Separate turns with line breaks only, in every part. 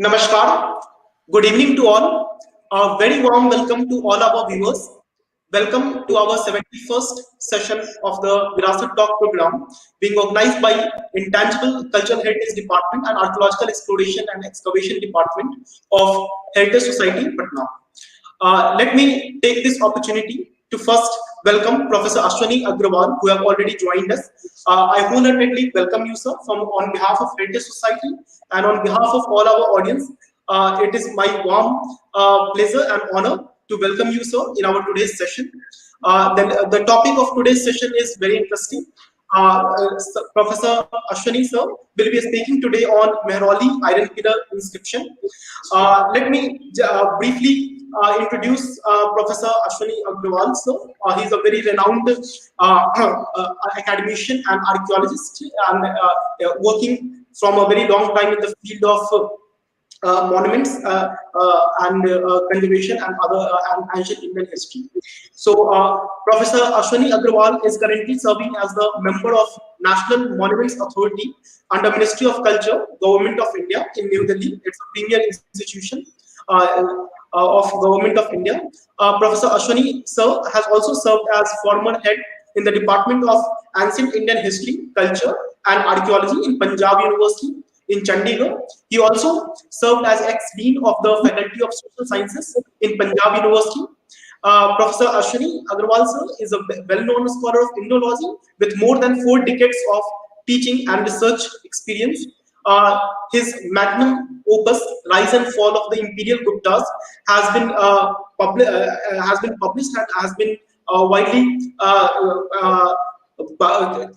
Namaskar. Good evening to all. A very warm welcome to all our viewers. Welcome to our 71st session of the Virasat Talk program being organized by Intangible Cultural Heritage Department and Archaeological Exploration and Excavation Department of Heritage Society, Patna. Let me take this opportunity to first welcome Professor Ashvini Agarwal, who have already joined us. I wholeheartedly welcome you, sir, from on behalf of Heritage Society and on behalf of all our audience. It is my warm pleasure and honor to welcome you, sir, in our today's session. The topic of today's session is very interesting. Professor Ashwini sir will be speaking today on Mehrauli iron pillar inscription. Let me briefly introduce Professor Ashwini Agarwal sir. He is a very renowned academician and archaeologist and working from a very long time in the field of monuments and conservation and other and ancient Indian history. So, Professor Ashwini Agarwal is currently serving as the member of National Monuments Authority under Ministry of Culture, Government of India in New Delhi. It's a premier institution of Government of India. Professor Ashwini sir has also served as former head in the Department of Ancient Indian History, Culture and Archaeology in Punjab University in Chandigarh. He also served as ex-dean of the Faculty of Social Sciences in Punjab University. Professor Ashwini Agarwal sir is a well-known scholar of Indology with more than 4 decades of teaching and research experience. His magnum opus, Rise and Fall of the Imperial Guptas, has been published and has been widely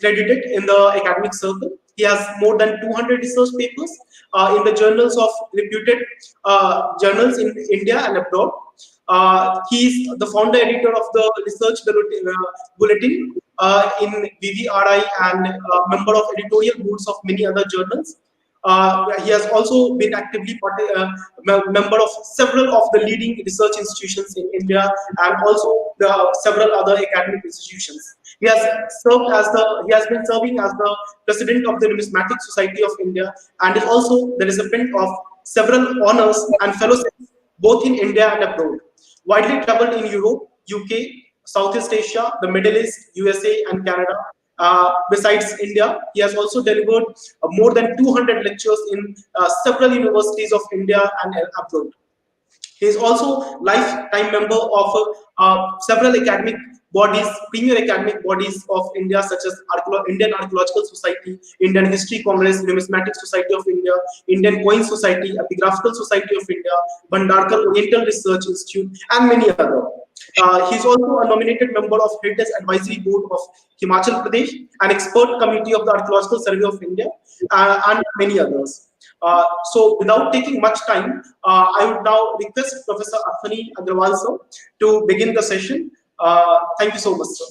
credited in the academic circle. He has more than 200 research papers in the journals of reputed journals in India and abroad. He is the founder editor of the Research Bulletin in VVRI and member of editorial boards of many other journals. He has also been actively member of several of the leading research institutions in India and also several other academic institutions. He has been serving as the president of the Numismatic Society of India and is also the recipient of several honors and fellowships both in India and abroad. Widely traveled in Europe, UK, Southeast Asia, the Middle East, USA, and Canada. Besides India, he has also delivered more than 200 lectures in several universities of India and abroad. He is also lifetime member of several academic bodies, premier academic bodies of India, such as Indian Archaeological Society, Indian History Congress, Numismatic Society of India, Indian Coin Society, Epigraphical Society of India, Bhandarkar Oriental Research Institute, and many other. He is also a nominated member of Heritage Advisory Board of Himachal Pradesh, an expert committee of the Archaeological Survey of India, and many others. So, without taking much time, I would now request Professor Ashwini Agarwal sir to begin the session. Thank you so much, sir.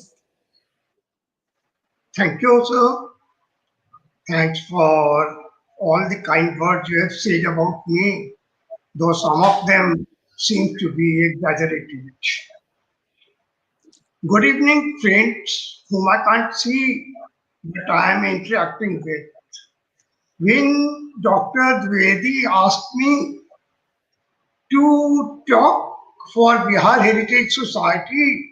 Thank you, sir. Thanks for all the kind words you have said about me, though some of them seem to be exaggerated. Good evening, friends, whom I can't see, but I am interacting with. When Dr. Dwivedi asked me to talk for Bihar Heritage Society,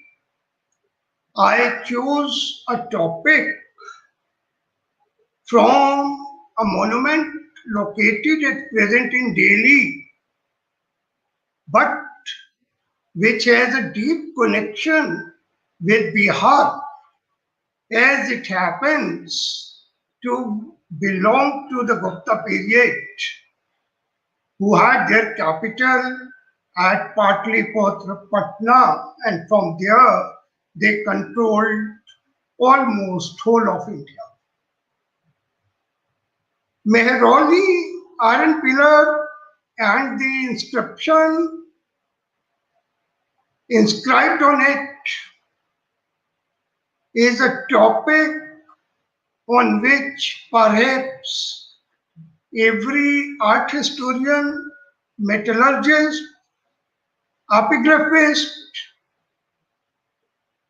I chose a topic from a monument located at present in Delhi, but which has a deep connection with Bihar, as it happens to belong to the Gupta period, who had their capital at Patliputra, Patna, and from there they controlled almost whole of India. Mehrauli iron pillar and the inscription inscribed on it is a topic on which perhaps every art historian, metallurgist, epigraphist,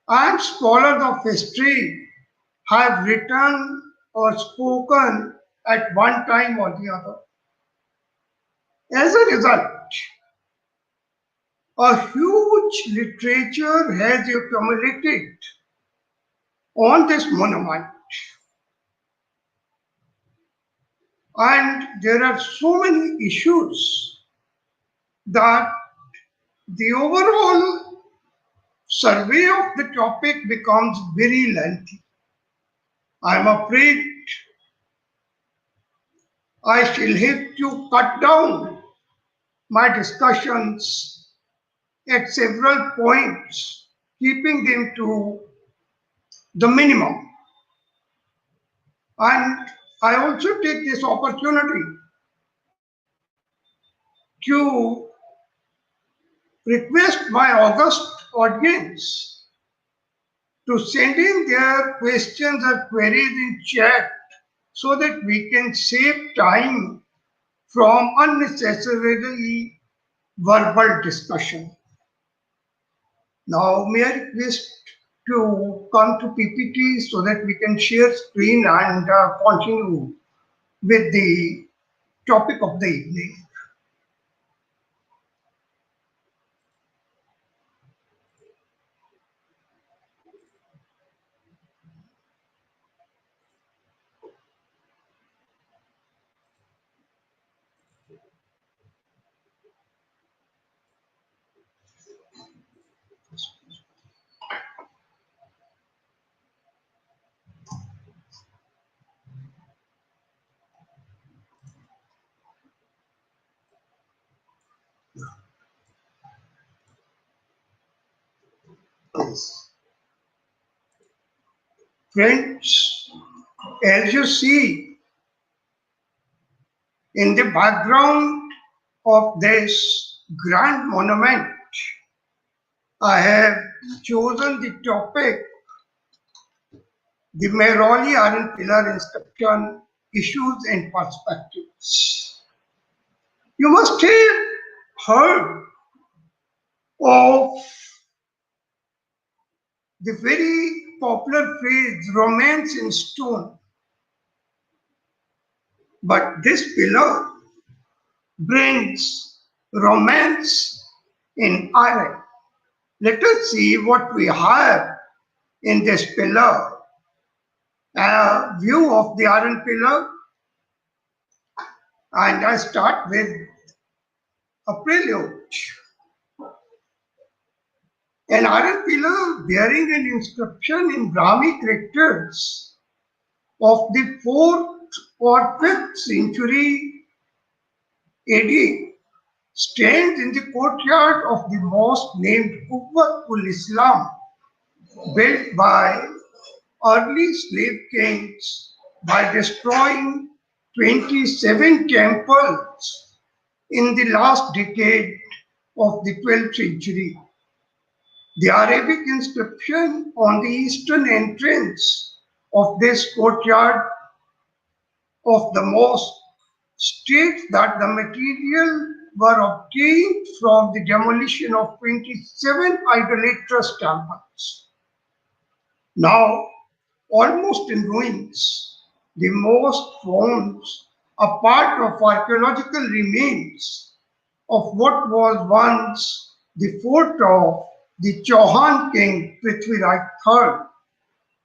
and scholars of history have written or spoken at one time or the other. As a result, a huge literature has accumulated on this monument, and there are so many issues that the overall survey of the topic becomes very lengthy. I'm afraid I shall have to cut down my discussions at several points, keeping them to the minimum. And I also take this opportunity to request my august audience to send in their questions or queries in chat so that we can save time from unnecessarily verbal discussion. Now, may I request to come to PPT so that we can share screen and continue with the topic of the evening. Friends, as you see in the background of this grand monument, I have chosen the topic, the Mehrauli Iron Pillar Inscription Issues and Perspectives. You must have heard of the very popular phrase romance in stone, but this pillar brings romance in iron. Let us see what we have in this pillar. A view of the iron pillar, and I start with a prelude. An iron pillar bearing an inscription in Brahmi characters of the 4th or 5th century AD stands in the courtyard of the mosque named Qubbatul Islam, built by early slave kings by destroying 27 temples in the last decade of the 12th century. The Arabic inscription on the eastern entrance of this courtyard of the mosque states that the material were obtained from the demolition of 27 idolatrous temples. Now almost in ruins, the mosque forms a part of archaeological remains of what was once the fort of the Chauhan king Prithviraj III,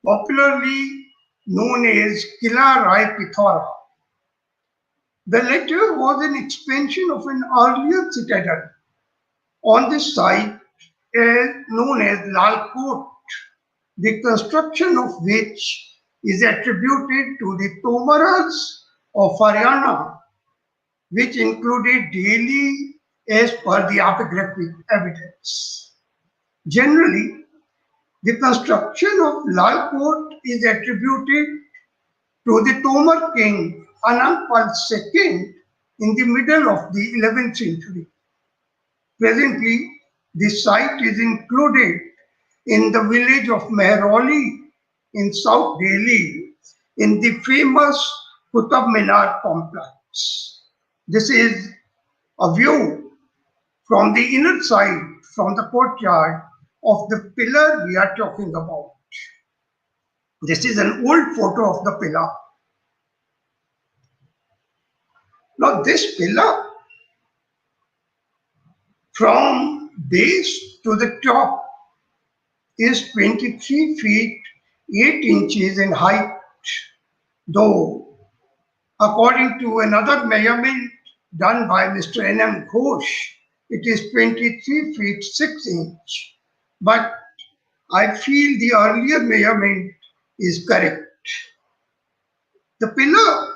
popularly known as Kila Rai Pithora. The latter was an expansion of an earlier citadel on this site known as Lal Kot, the construction of which is attributed to the Tomaras of Haryana, which included Delhi as per the epigraphic evidence. Generally, the construction of Lal Kot is attributed to the Tomar king Anangpal II in the middle of the 11th century. Presently, the site is included in the village of Mehrauli in South Delhi in the famous Qutub Minar complex. This is a view from the inner side, from the courtyard of the pillar we are talking about. This is an old photo of the pillar. Now this pillar from base to the top is 23 feet 8 inches in height, though according to another measurement done by Mr. N.M. Ghosh, it is 23 feet 6 inch. But I feel the earlier measurement is correct. The pillar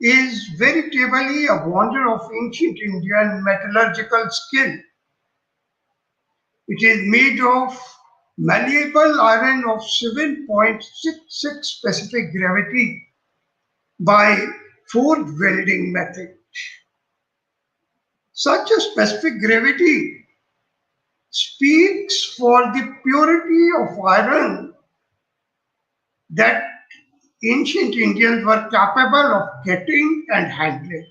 is veritably a wonder of ancient Indian metallurgical skill. It is made of malleable iron of 7.66 specific gravity by forge welding method. Such a specific gravity speaks for the purity of iron that ancient Indians were capable of getting and handling.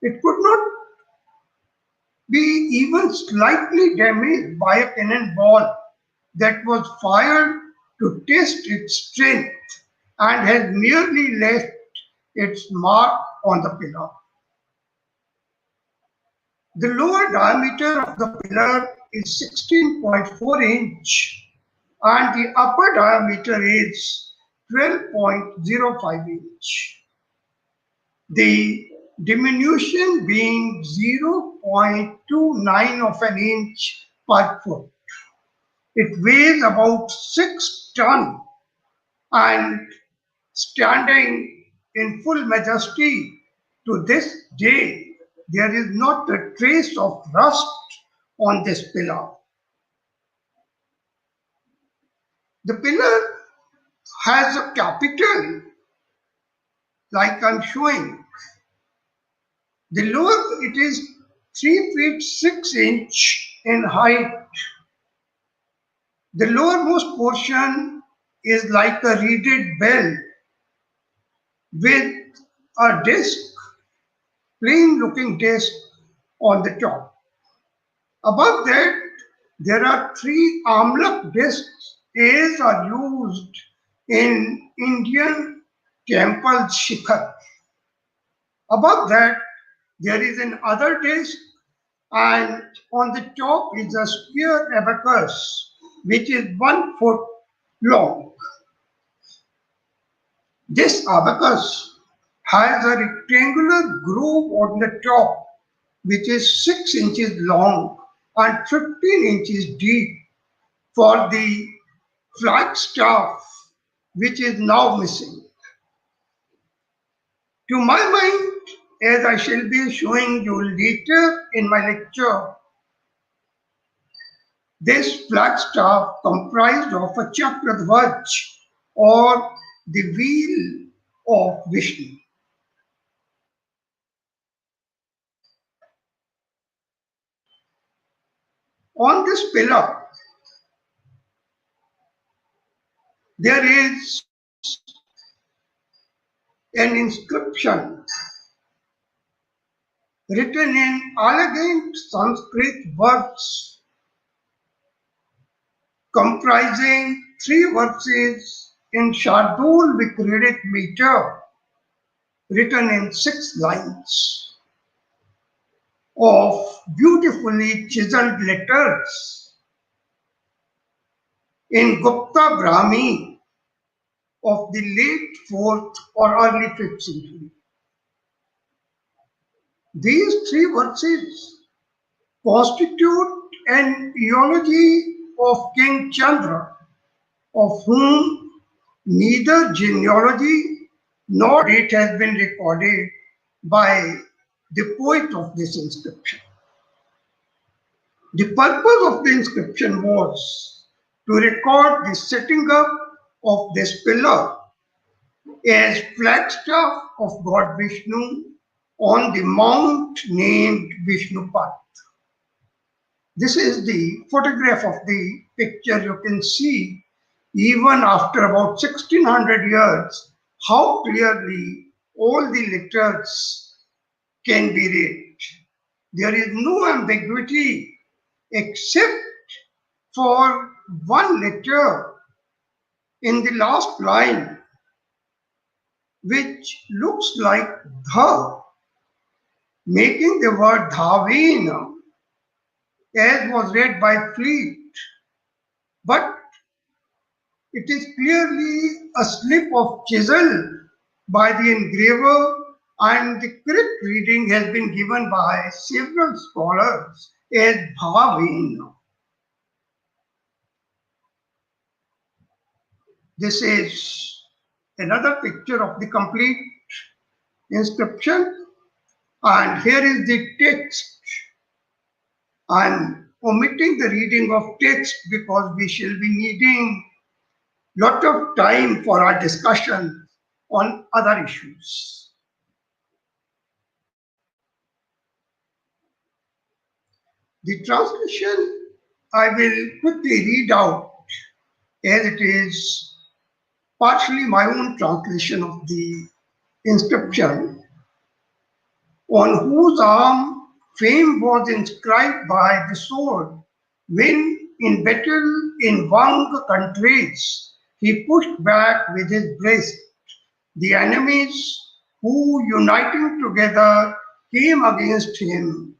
It could not be even slightly damaged by a cannonball that was fired to test its strength and has merely left its mark on the pillar. The lower diameter of the pillar is 16.4 inch and the upper diameter is 12.05 inch. The diminution being 0.29 of an inch per foot. It weighs about 6 tons and standing in full majesty to this day, there is not a trace of rust on this pillar. The pillar has a capital like I'm showing. The lower it is 3 feet 6 inch in height. The lowermost portion is like a reeded bell with a disc, plain looking disc on the top. Above that, there are 3 armlock discs as are used in Indian temple shikhar. Above that, there is another disc and on the top is a square abacus which is 1 foot long. This abacus has a rectangular groove on the top which is 6 inches long and 15 inches deep for the flagstaff which is now missing. To my mind, as I shall be showing you later in my lecture, this flagstaff comprised of a chakradhvaj or the wheel of Vishnu. On this pillar, there is an inscription written in elegant Sanskrit words comprising 3 verses in Shardul Vikritic meter written in 6 lines of beautifully chiseled letters in Gupta Brahmi of the late 4th or early 5th century. These 3 verses constitute an eulogy of King Chandra, of whom neither genealogy nor date has been recorded by the poet of this inscription. The purpose of the inscription was to record the setting up of this pillar as flagstaff of God Vishnu on the mount named Vishnupat. This is the photograph of the picture. You can see even after about 1600 years how clearly all the letters can be read. There is no ambiguity except for one letter in the last line which looks like dha, making the word dhavena as was read by Fleet, but it is clearly a slip of chisel by the engraver, and the correct reading has been given by several scholars as Bhavin. This is another picture of the complete inscription, and here is the text. I am omitting the reading of text because we shall be needing lot of time for our discussion on other issues. The translation I will quickly read out as it is partially my own translation of the inscription, on whose arm fame was inscribed by the sword when in battle in Wang countries he pushed back with his breast the enemies who uniting together came against him.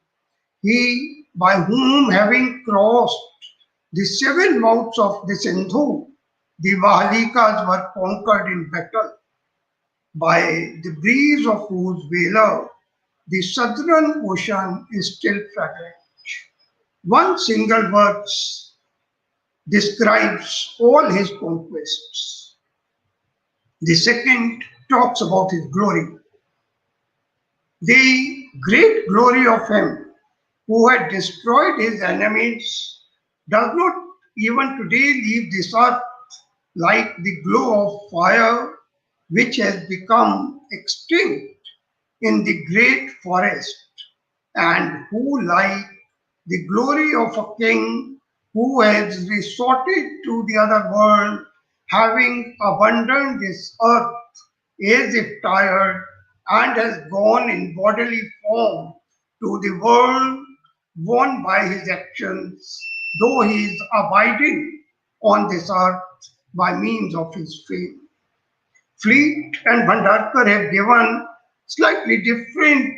He by whom having crossed the seven mouths of the Sindhu, the Vahalikas were conquered in battle, by the breeze of whose valor the southern ocean is still fragrant. One single verse describes all his conquests. The second talks about his glory. The great glory of him who had destroyed his enemies does not even today leave this earth, like the glow of fire which has become extinct in the great forest, and who, like the glory of a king who has resorted to the other world, having abandoned this earth as if tired, and has gone in bodily form to the world won by his actions, though he is abiding on this earth by means of his fame. Fleet and Bhandarkar have given slightly different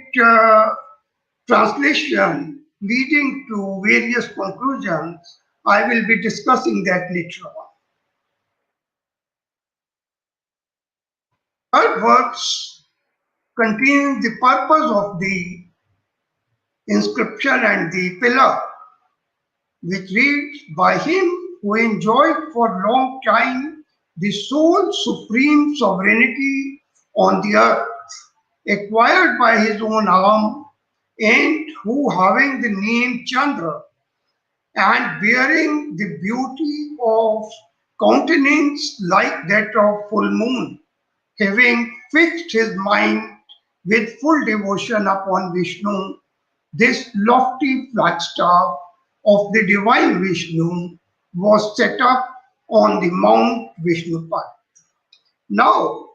translation leading to various conclusions. I will be discussing that later on. Third verse contains the purpose of the inscription and the pillar, which reads, by him who enjoyed for long time the sole supreme sovereignty on the earth, acquired by his own arm, and who having the name Chandra, and bearing the beauty of countenance like that of full moon, having fixed his mind with full devotion upon Vishnu, this lofty flagstaff of the divine Vishnu was set up on the Mount Vishnupat. Now,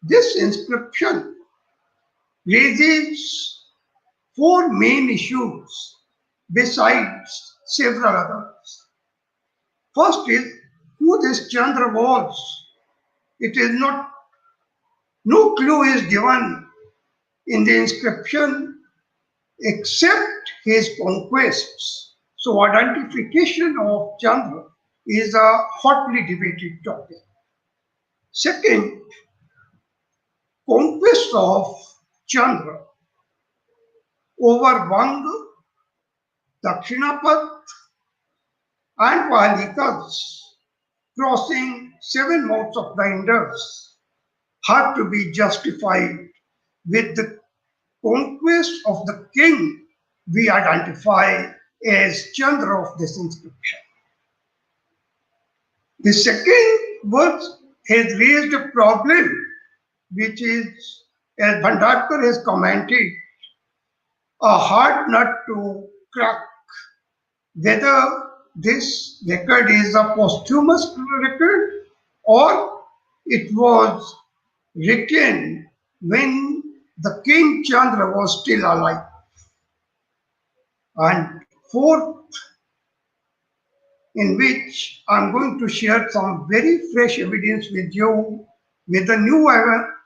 this inscription raises four main issues besides several others. First is who this Chandra was. It is not, no clue is given in the inscription except his conquests. So identification of Chandra is a hotly debated topic. Second, conquest of Chandra over Vang, Dakshinapat, and Vahalikas, crossing seven mouths of the Indus, had to be justified with the conquest of the king we identify as Chandra of this inscription. The second verse has raised a problem which is, as Bhandarkar has commented, a hard nut to crack, whether this record is a posthumous record or it was written when the King Chandra was still alive. And fourth, in which I'm going to share some very fresh evidence with you with a new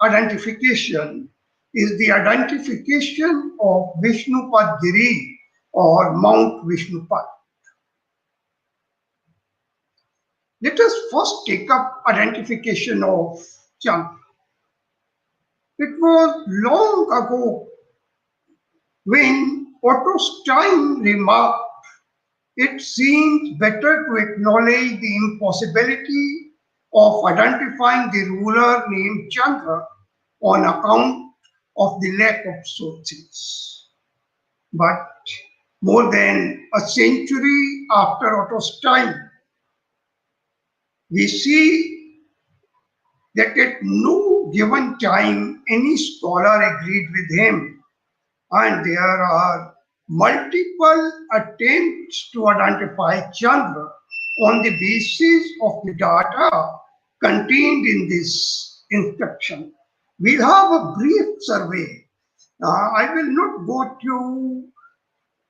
identification, is the identification of Vishnupad Giri or Mount Vishnupat. Let us first take up identification of Chandra. It was long ago when Otto Stein remarked, it seems better to acknowledge the impossibility of identifying the ruler named Chandra on account of the lack of sources. But more than a century after Otto's time, we see that at no given time any scholar agreed with him, and there are multiple attempts to identify Chandra on the basis of the data contained in this inscription. We'll have a brief survey. I will not go through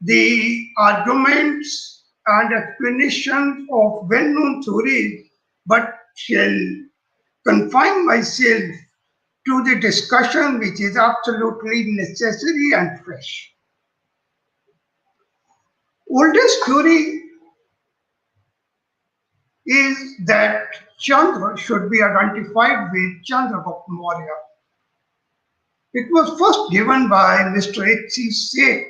the arguments and explanations of well-known theories, but shall confine myself to the discussion which is absolutely necessary and fresh. Oldest theory is that Chandra should be identified with Chandragupta Maurya. It was first given by Mr. H.C. Seth,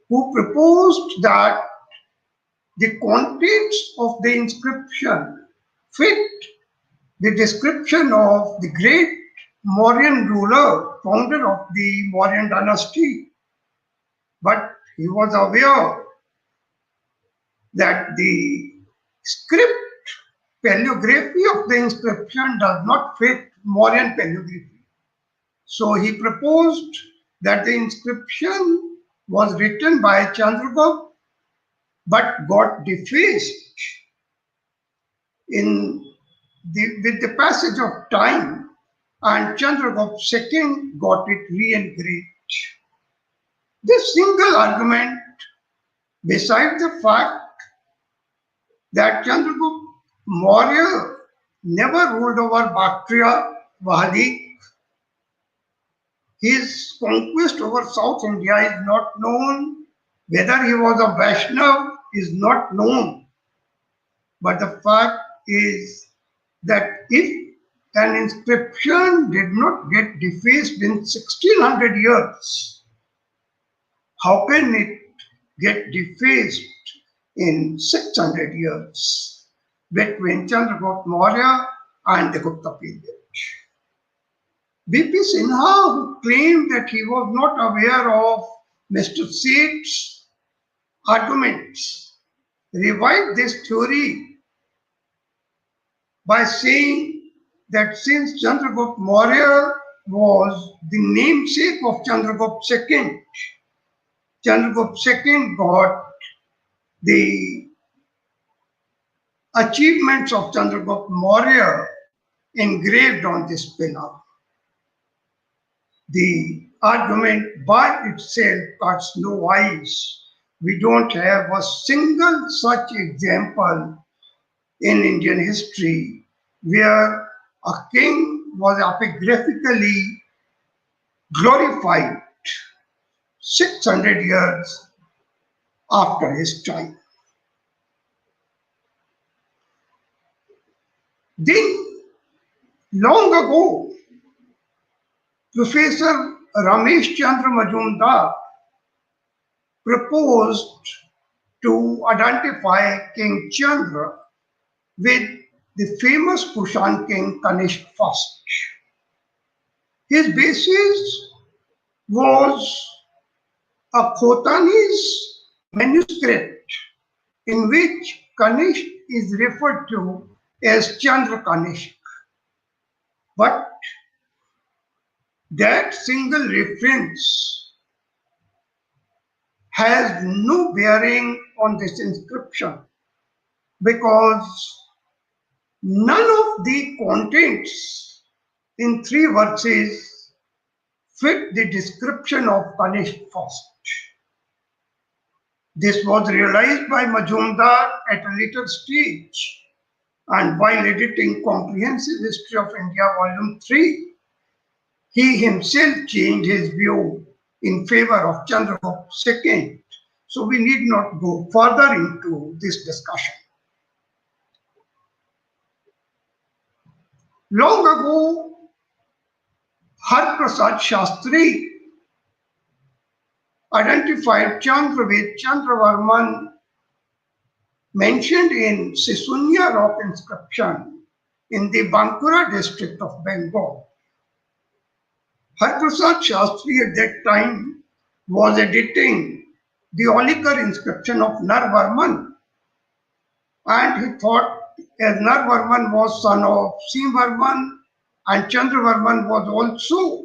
who proposed that the contents of the inscription fit the description of the great Mauryan ruler, founder of the Mauryan dynasty. But he was aware that the script paleography of the inscription does not fit Mauryan paleography. So he proposed that the inscription was written by Chandragupta but got defaced with the passage of time, and Chandragupta II got it re-engraved. This single argument, besides the fact that Chandragupta Maurya never ruled over Bactria, Vahadi, his conquest over South India is not known. Whether he was a Vaishnav is not known. But the fact is that if an inscription did not get defaced in 1600 years, how can it get defaced in 600 years between Chandragupta Maurya and the Gupta period? B.P. Sinha, who claimed that he was not aware of Mr. Seth's arguments, revived this theory by saying that since Chandragupta Maurya was the namesake of Chandragupta II, Chandragupta II got the achievements of Chandragupta Maurya engraved on this pillar. The argument by itself cuts no ice. We don't have a single such example in Indian history where a king was epigraphically glorified 600 years after his time. Then, long ago, Professor Ramesh Chandra Majumdar proposed to identify King Chandra with the famous Kushan king Kanishk I. His basis was a Khotanese manuscript in which Kanishk is referred to as Chandra Kanishk. But that single reference has no bearing on this inscription because none of the contents in 3 verses fit the description of Kanishk I. This was realized by Majumdar at a later stage, and while editing Comprehensive History of India Volume 3, he himself changed his view in favor of Chandragupta II. So we need not go further into this discussion. Long ago, Har Prasad Shastri identified Chandra with Chandravarman mentioned in Sisunya rock inscription in the Bankura district of Bengal. Har Prasad Shastri at that time was editing the Olikar inscription of Narvarman, and he thought as Narvarman was son of Simvarman and Chandravarman was also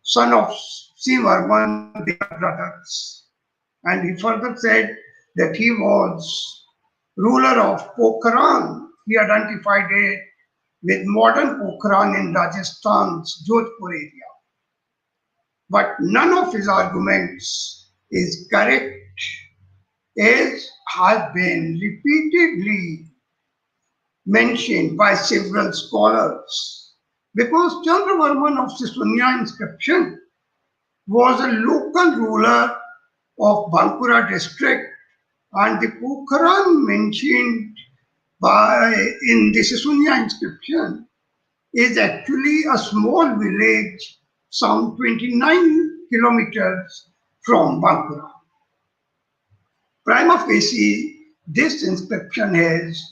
son of Simvarman, they are brothers. And he further said that he was ruler of Pokhran. He identified it with modern Pokhran in Rajasthan's Jodhpur area. But none of his arguments is correct, as has been repeatedly mentioned by several scholars. Because Chandravarman of Sisunya inscription was a local ruler of Bankura district, and the Pokhran mentioned in the Sisunya inscription is actually a small village some 29 kilometers from Bankura. Prima facie, this inscription has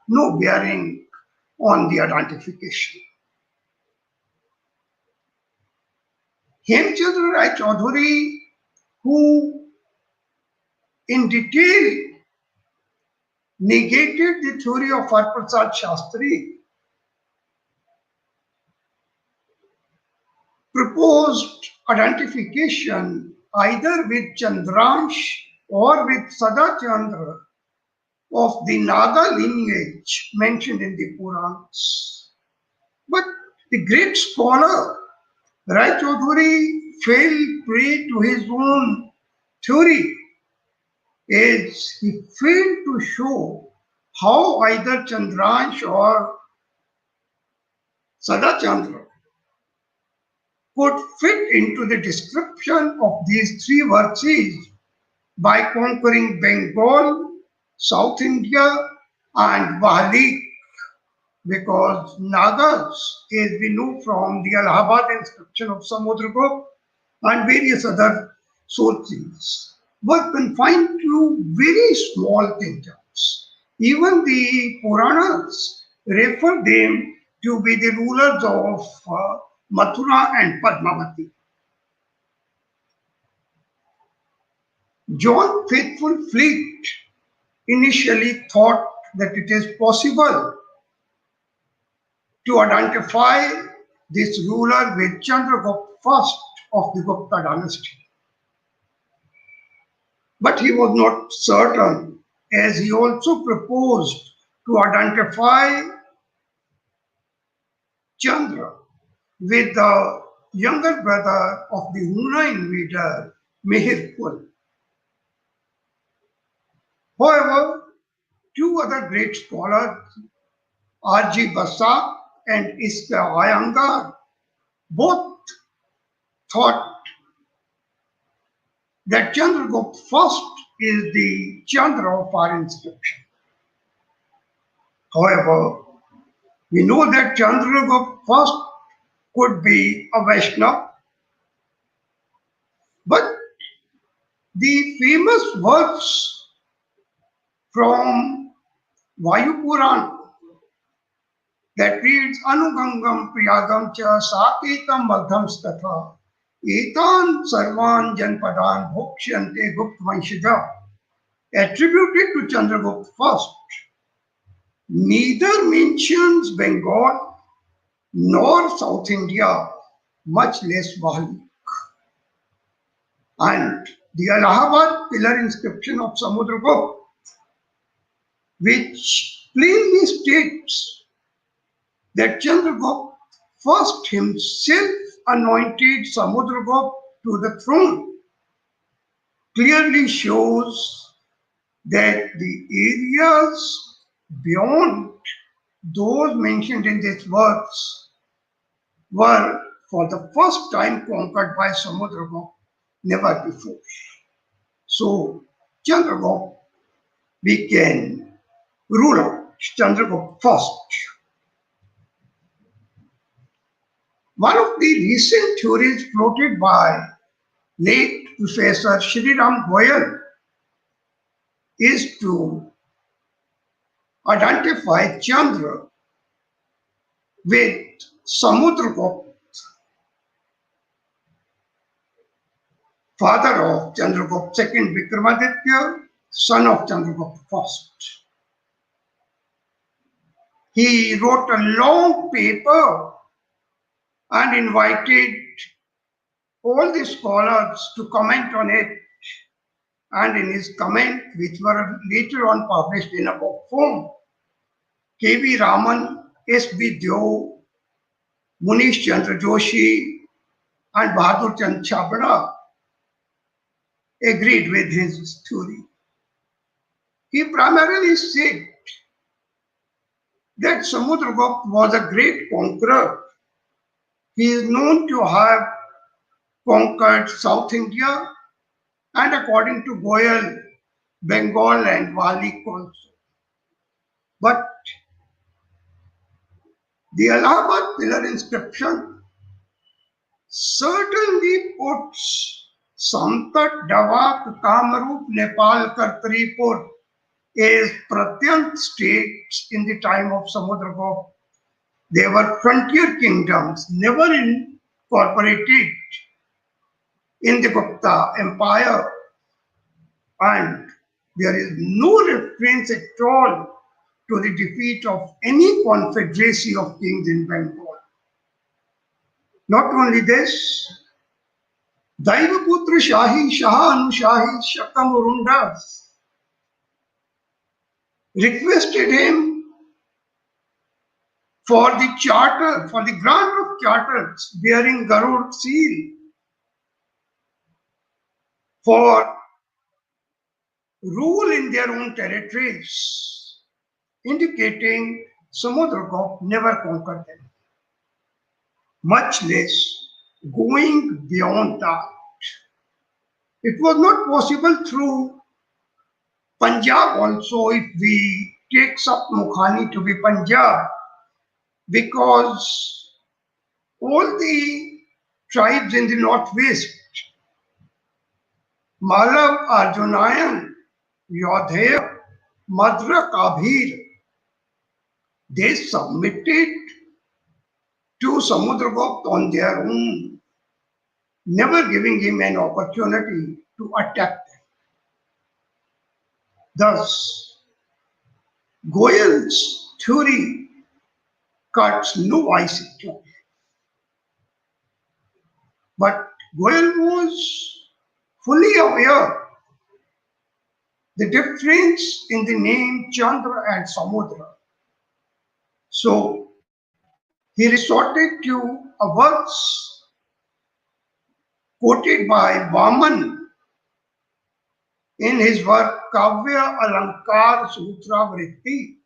no bearing on the identification. Hemchandra Rai Chaudhuri, who in detail negated the theory of Har Prasad Shastri, proposed identification either with Chandransh or with Sada Chandra of the Naga lineage mentioned in the Purans. But the great scholar Rai Chaudhuri fell prey to his own theory, as he failed to show how either Chandransh or Sada Chandra could fit into the description of these three verses by conquering Bengal, South India, and Bali, because Nagas, as we know from the Allahabad inscription of Samudragupta and various other sources, were confined to very small kingdoms. Even the Puranas refer them to be the rulers of Mathura and Padmavati. John Faithful Fleet initially thought that it is possible to identify this ruler with Chandragupta I of the Gupta dynasty. But he was not certain, as he also proposed to identify Chandra with the younger brother of the Huna invader, Mehrauli. However, two other great scholars, R.G. Basa and Iska Iyengar, both thought that Chandragupta I is the Chandra of our inscription. However, we know that Chandragupta I could be a Vaishnava, but the famous verse from Vayu Puran that reads Anugangam Priyagam Cha Saketam Madham Statha Etan Sarvan Janpadan Bhokshante Guptvanshija, attributed to Chandragupta I, neither mentions Bengal nor South India, much less Bali. And the Allahabad pillar inscription of Samudragupta, which plainly states that Chandragupta first himself anointed Samudragupta to the throne, clearly shows that the areas beyond those mentioned in this verse were for the first time conquered by Samudragupta, never before. So Chandragupta, we can rule out Chandragupta first. One of the recent theories floated by late Professor Shri Ram Goyal is to identify Chandra with Samudragupta, father of Chandragupta II Vikramaditya, son of Chandragupta I. He wrote a long paper and invited all the scholars to comment on it. And in his comment, which were later on published in a book form, K.V. Raman, S.B. Deo, Munish Chandra Joshi, and Bahadur Chand Chhabra agreed with his theory. He primarily said that Samudragupta was a great conqueror. He is known to have conquered South India and, according to Goyal, Bengal and Walik also. But the Allahabad pillar inscription certainly puts Samtat Davak Kamarup Nepal Kartaripur as Pratyant states in the time of Samudragupta. They were frontier kingdoms, never incorporated in the Gupta Empire, and there is no reference at all to the defeat of any confederacy of kings in Bengal. Not only this, Daivaputra Shahi Shah Anushahi Shakamurunda requested him for the charter, for the grant of charters bearing Garud seal for rule in their own territories, indicating Samudragupta never conquered them, much less going beyond that. It was not possible through Punjab also, if we take Sapt Mukhani to be Punjab, because all the tribes in the northwest, Malav, Arjunayan, Yodhaya, Madra, Kabir, they submitted to Samudragupta on their own, never giving him an opportunity to attack them. Thus, Goyal's theory cuts no ice at all. But Goyal was fully aware the difference in the name Chandra and Samudra. So he resorted to a verse quoted by Vaman in his work Kavya Alankar Sutra Vritti,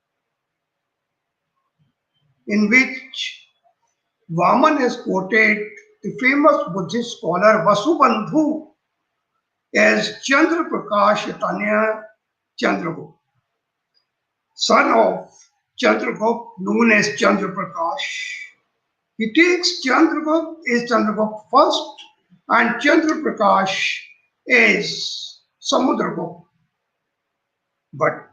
in which Vaman has quoted the famous Buddhist scholar Vasubandhu as Chandra Prakash Tanya Chandragupta, son of Chandragupta, known as Chandra Prakash. He takes Chandragupta as Chandragupta first and Chandra Prakash as Samudragupta. But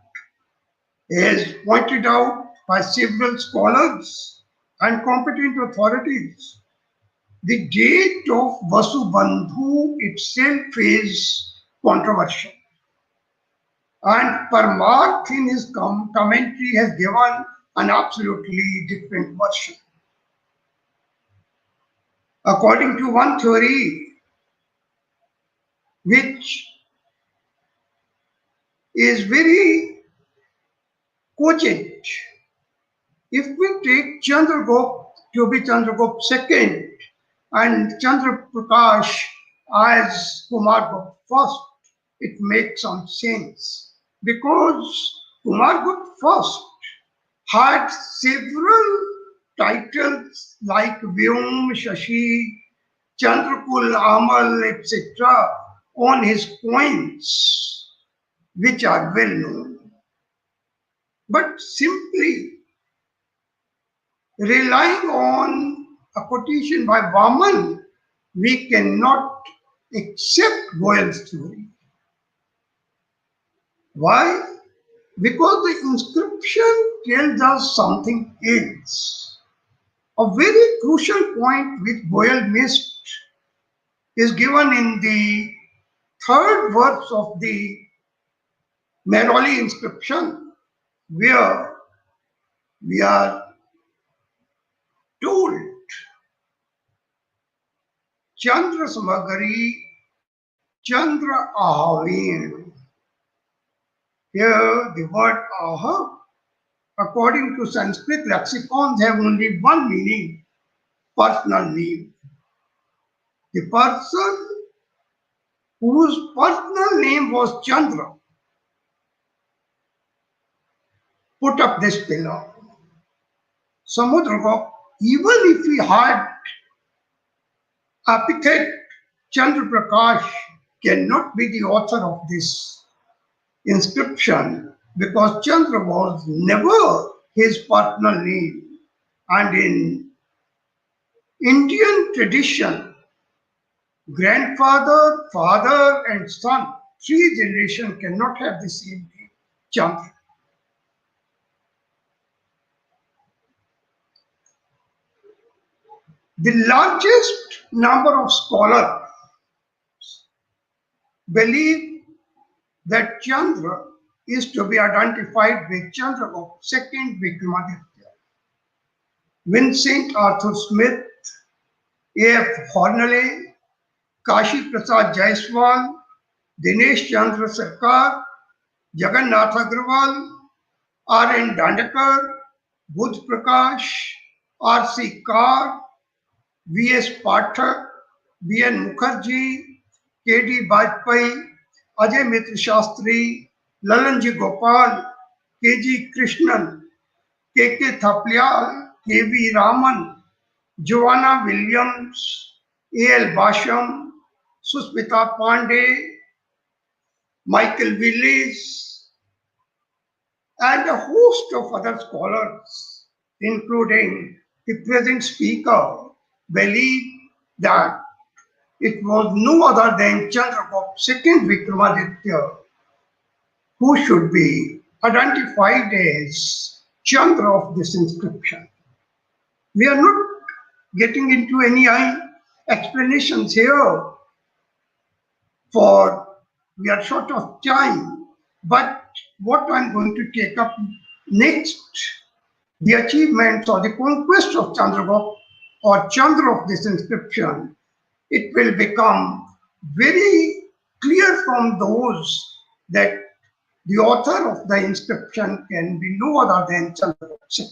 as pointed out by several scholars and competent authorities, the date of Vasubandhu itself is controversial. And Parmarth in his commentary has given an absolutely different version. According to one theory, which is very cogent, if we take Chandragupta to be Chandragupta II and Chandra Prakash as Kumargupta first, it makes some sense, because Kumargupta first had several titles like Vyom, Shashi, Chandrakul, Amal, etc. on his coins, which are well known. But simply relying on a quotation by Vaman, we cannot accept Goyal's theory. Why? Because the inscription tells us something else. A very crucial point which Goyal missed is given in the third verse of the Mehrauli inscription, where we are told Chandra Samagari, Chandra Ahavin. Here the word Aha, according to Sanskrit lexicons, have only one meaning, personal name. The person whose personal name was Chandra put up this pillar. Samudragupta, even if he had epithet Chandra Prakash, cannot be the author of this inscription because Chandra was never his personal name. And in Indian tradition, grandfather, father, and son, three generations cannot have the same name, Chandra. The largest number of scholars believe that Chandra is to be identified with Chandragupta second Vikramaditya. Vincent Arthur Smith, A.F. Hornley, Kashi Prasad Jaiswal, Dinesh Chandra Sarkar, Jagannath Agarwal, R.N. Dandekar, Budh Prakash, R.C. Kar, V.S. Pathak, B.N. Mukherjee, K.D. Bajpai, Ajay Mitra Shastri, Lalanji Gopal, K.G. Krishnan, K.K. Thaplyal, K.V. Raman, Joanna Williams, A.L. Basham, Susmita Pandey, Michael Willis, and a host of other scholars, including the present speaker, believe that it was no other than Chandragupta second Vikramaditya who should be identified as Chandra of this inscription. We are not getting into any explanations here, for we are short of time. But what I'm going to take up next, the achievements or the conquest of Chandragupta or Chandra of this inscription, it will become very clear from those that the author of the inscription can be no other than Chandragupta II.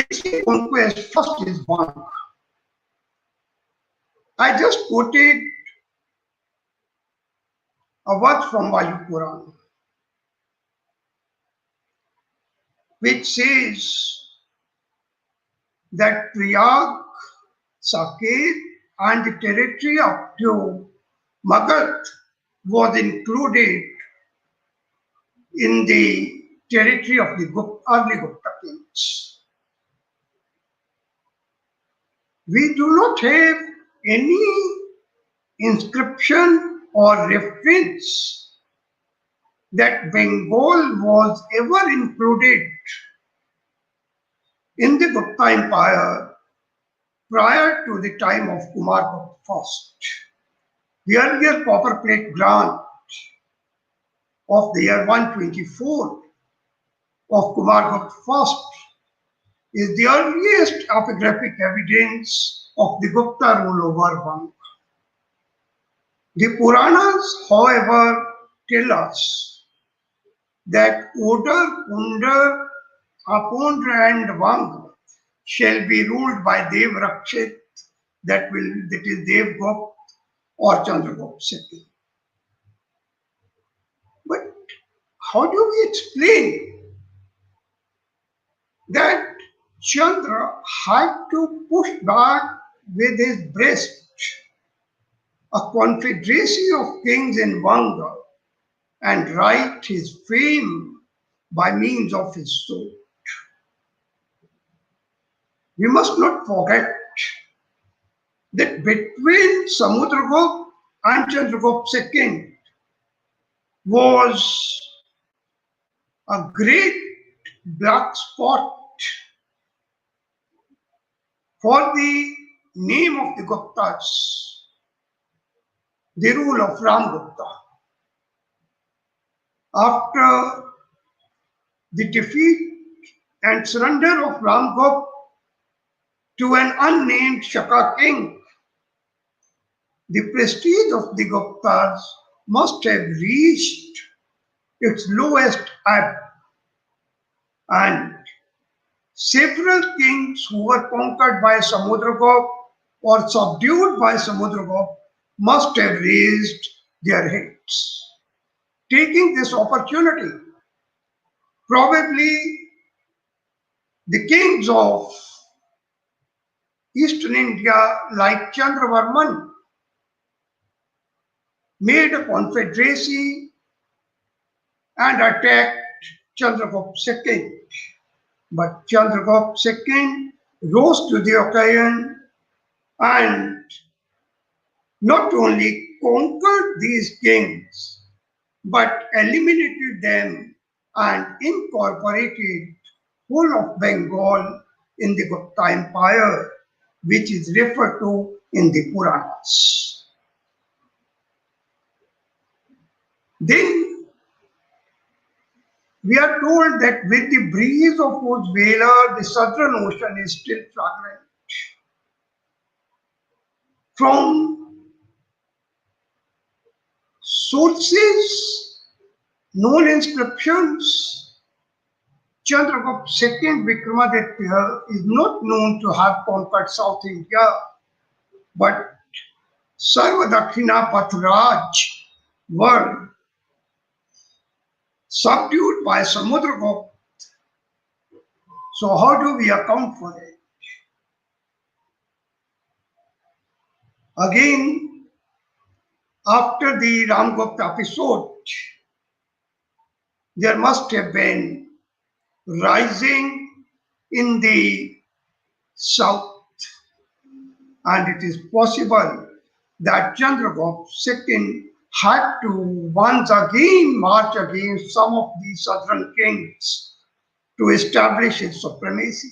Basic conquest first is one. I just quoted a verse from Vayu Puran, which says that Priyag, Saket, and the territory up to Magadh was included in the territory of the early Gupta kings. We do not have any inscription or reference that Bengal was ever included in the Gupta Empire prior to the time of Kumargupta I. The earlier copper plate grant of the year 124 of Kumargupta I is the earliest epigraphic evidence of the Gupta rule over Vanga. The Puranas, however, tell us that Odar, Kundar, Apondra, and Vanga shall be ruled by Dev Rakshit, that is Devgupta or Chandragupta II. But how do we explain that Chandra had to push back with his breast a confederacy of kings in Vanga and write his fame by means of his sword? We must not forget that between Samudragupta and Chandragupta II was a great black spot for the name of the Guptas, the rule of Ram Gupta. After the defeat and surrender of Ram Gupta to an unnamed Shaka king, the prestige of the Guptas must have reached its lowest ebb, and several kings who were conquered by Samudragupta or subdued by Samudragupta must have raised their heads. Taking this opportunity, probably the kings of Eastern India like Chandravarman made a confederacy and attacked Chandragupta II. But Chandragupta II rose to the occasion and not only conquered these kings, but eliminated them and incorporated whole of Bengal in the Gupta Empire, which is referred to in the Puranas. Then we are told that with the breeze of whose Vela, the southern ocean is still fragrant. From sources, known inscriptions, Chandragupta II Vikramaditya is not known to have conquered South India, but Sarvadakshina Pathraj were subdued by Samudragupta. So how do we account for it? Again, after the Ramgupta episode, there must have been rising in the south, and it is possible that Chandragupta II had to once again march against some of the southern kings to establish his supremacy.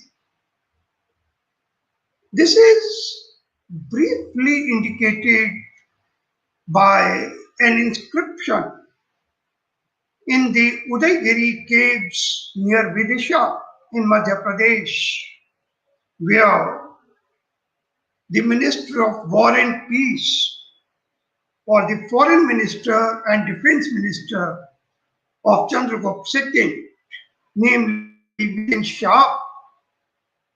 This is briefly indicated by an inscription in the Udaygiri caves near Vidisha in Madhya Pradesh, where the Minister of War and Peace, or the Foreign Minister and Defense Minister of Chandragupta II, namely Vijay Shah,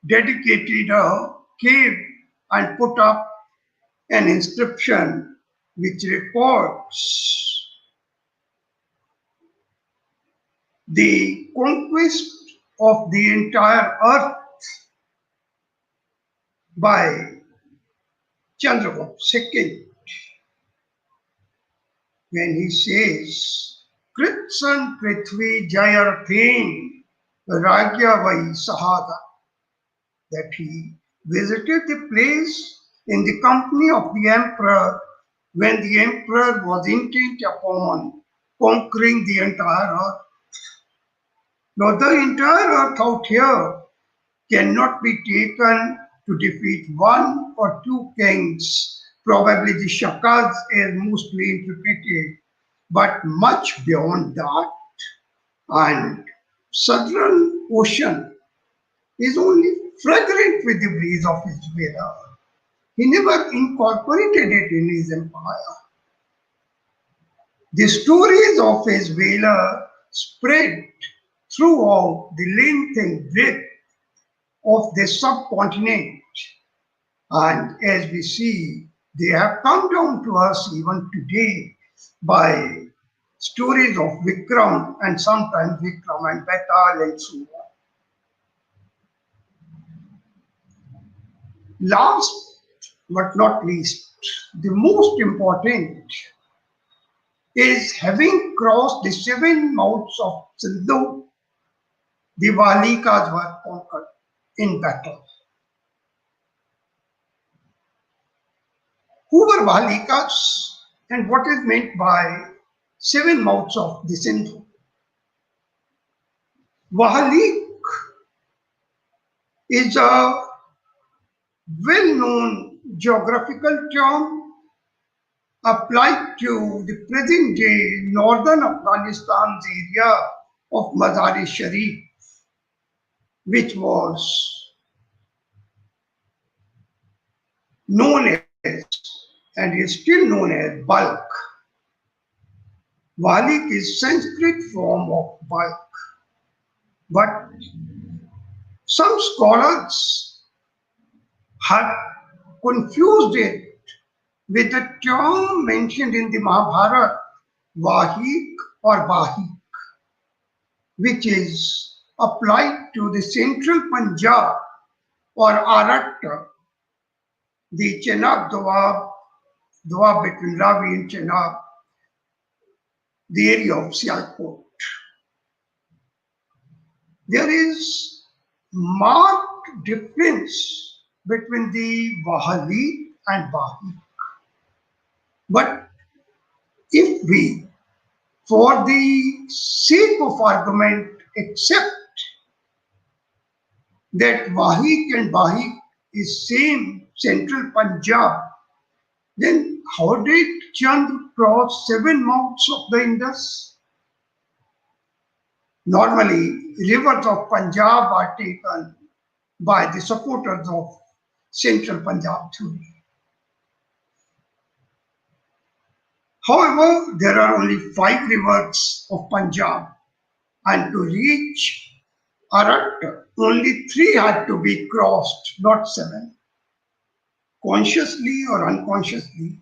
dedicated a cave and put up an inscription which records the conquest of the entire earth by Chandragupta II, when he says, Kritsan Prithvi Jayarthen Ragyavai Sahada, that he visited the place in the company of the emperor when the emperor was intent upon conquering the entire earth. Now the entire earth out here cannot be taken to defeat one or two kings, probably the Shakas as mostly interpreted, but much beyond that. And southern ocean is only fragrant with the breeze of his Veda. He never incorporated it in his empire. The stories of his Vela spread throughout the length and breadth of the subcontinent, and as we see, they have come down to us even today by stories of Vikram and sometimes Vikram and Betal and so on. Last but not least, the most important is having crossed the seven mouths of Sindhu, the Valikas were conquered in battle. Who were Vahalikas and what is meant by seven mouths of the Sindhu? Vahalik is a well-known geographical term applied to the present-day northern Afghanistan's area of Mazar-e-Sharif, which was known as and is still known as Balk. Valik is Sanskrit form of Balk, but some scholars have confused it with the term mentioned in the Mahabharata, Vahik or Bahik, which is applied to the central Punjab or Arat, the Chenab Doab between Ravi and Chenab, the area of Sialkot. There is marked difference between the Vahali and Bahik. But if we, for the sake of argument, accept that Vahik and Bahik is same central Punjab, then how did Chand cross seven mouths of the Indus? Normally, rivers of Punjab are taken by the supporters of central Punjab theory. However, there are only 5 rivers of Punjab, and to reach Arat, only 3 had to be crossed, not 7. Consciously or unconsciously,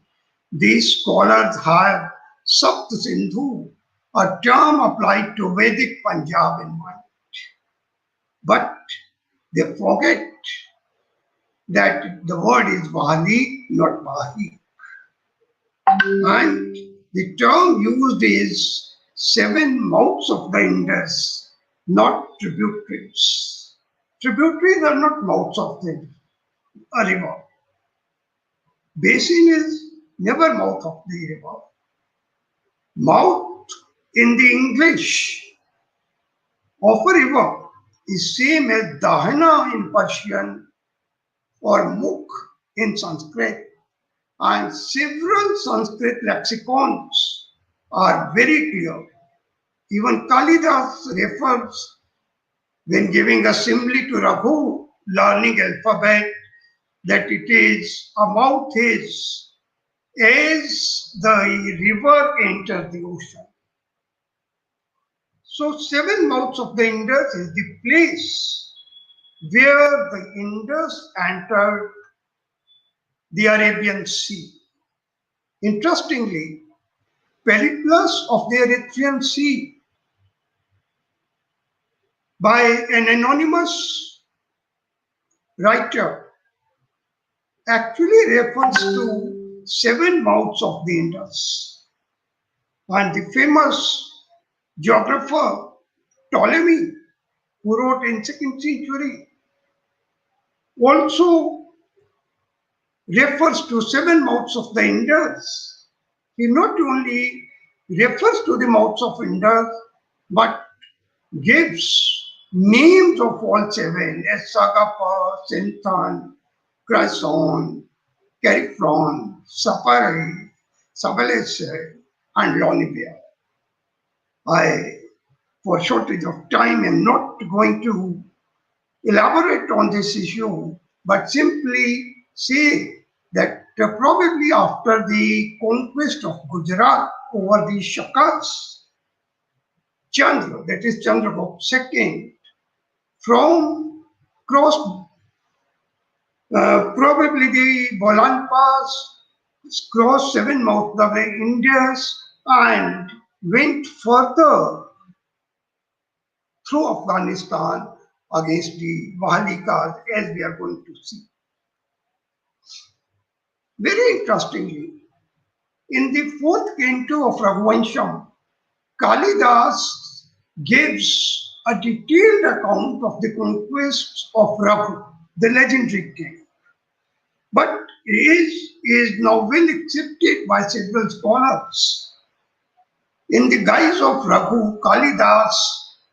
these scholars have Sapt Sindhu, a term applied to Vedic Punjab, in mind. But they forget that the word is Vahali, not Vahi. And the term used is 7 mouths of the Indus, not tributaries. Tributaries are not mouths of the river. Basin is never mouth of the river. Mouth in the English of a river is same as Dahana in Persian or Mukh in Sanskrit, and several Sanskrit lexicons are very clear. Even Kalidas refers, when giving a simile to Raghu, learning alphabet, that it is a mouth is as the river enters the ocean. So 7 mouths of the Indus is the place where the Indus entered the Arabian Sea. Interestingly, Periplus of the Erythraean Sea by an anonymous writer actually refers to 7 mouths of the Indus. And the famous geographer Ptolemy, who wrote in 2nd century, also refers to 7 mouths of the Indus. He not only refers to the mouths of Indus, but gives names of all 7 as Sagapa, Sinthan, Crison, Carifron, Sapare, Sabalese, and Lonibia. I, for shortage of time, am not going to elaborate on this issue, but simply say that probably after the conquest of Gujarat over the Shakas, Chandra, that is Chandragupta II, from crossed probably the Bolan Pass, crossed 7 mouths of the Indus, and went further through Afghanistan against the Vahalikas, as we are going to see. Very interestingly, in the 4th canto of Raghuvansham, Kalidas gives a detailed account of the conquests of Raghu, the legendary king. but is now well accepted by several scholars. In the guise of Raghu, Kalidas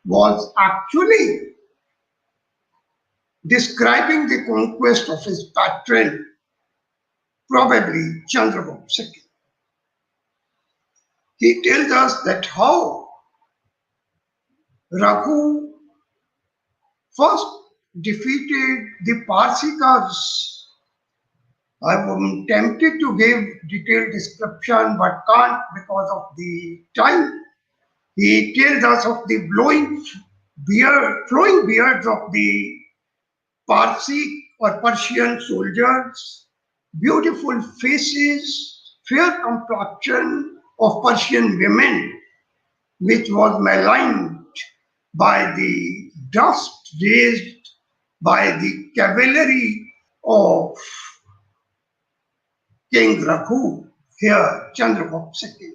was actually describing the conquest of his patron, probably Chandragupta II. He tells us that how Raghu first defeated the Parsikas. I am tempted to give detailed description but can't because of the time. He tells us of the flowing beards of the Parsi or Persian soldiers, beautiful faces, fair complexion of Persian women, which was maligned by the dust raised by the cavalry of King Raghu, here Chandragupta II.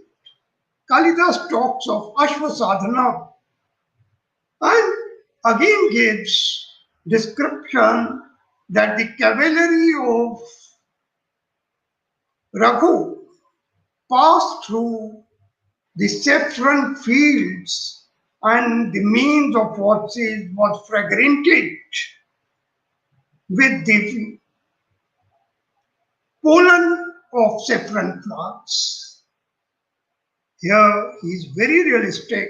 Kalidas talks of Ashvasadhana and again gives description that the cavalry of Raghu passed through the saffron fields and the means of horses was fragmented with the pollen of saffron flowers. Here he is very realistic,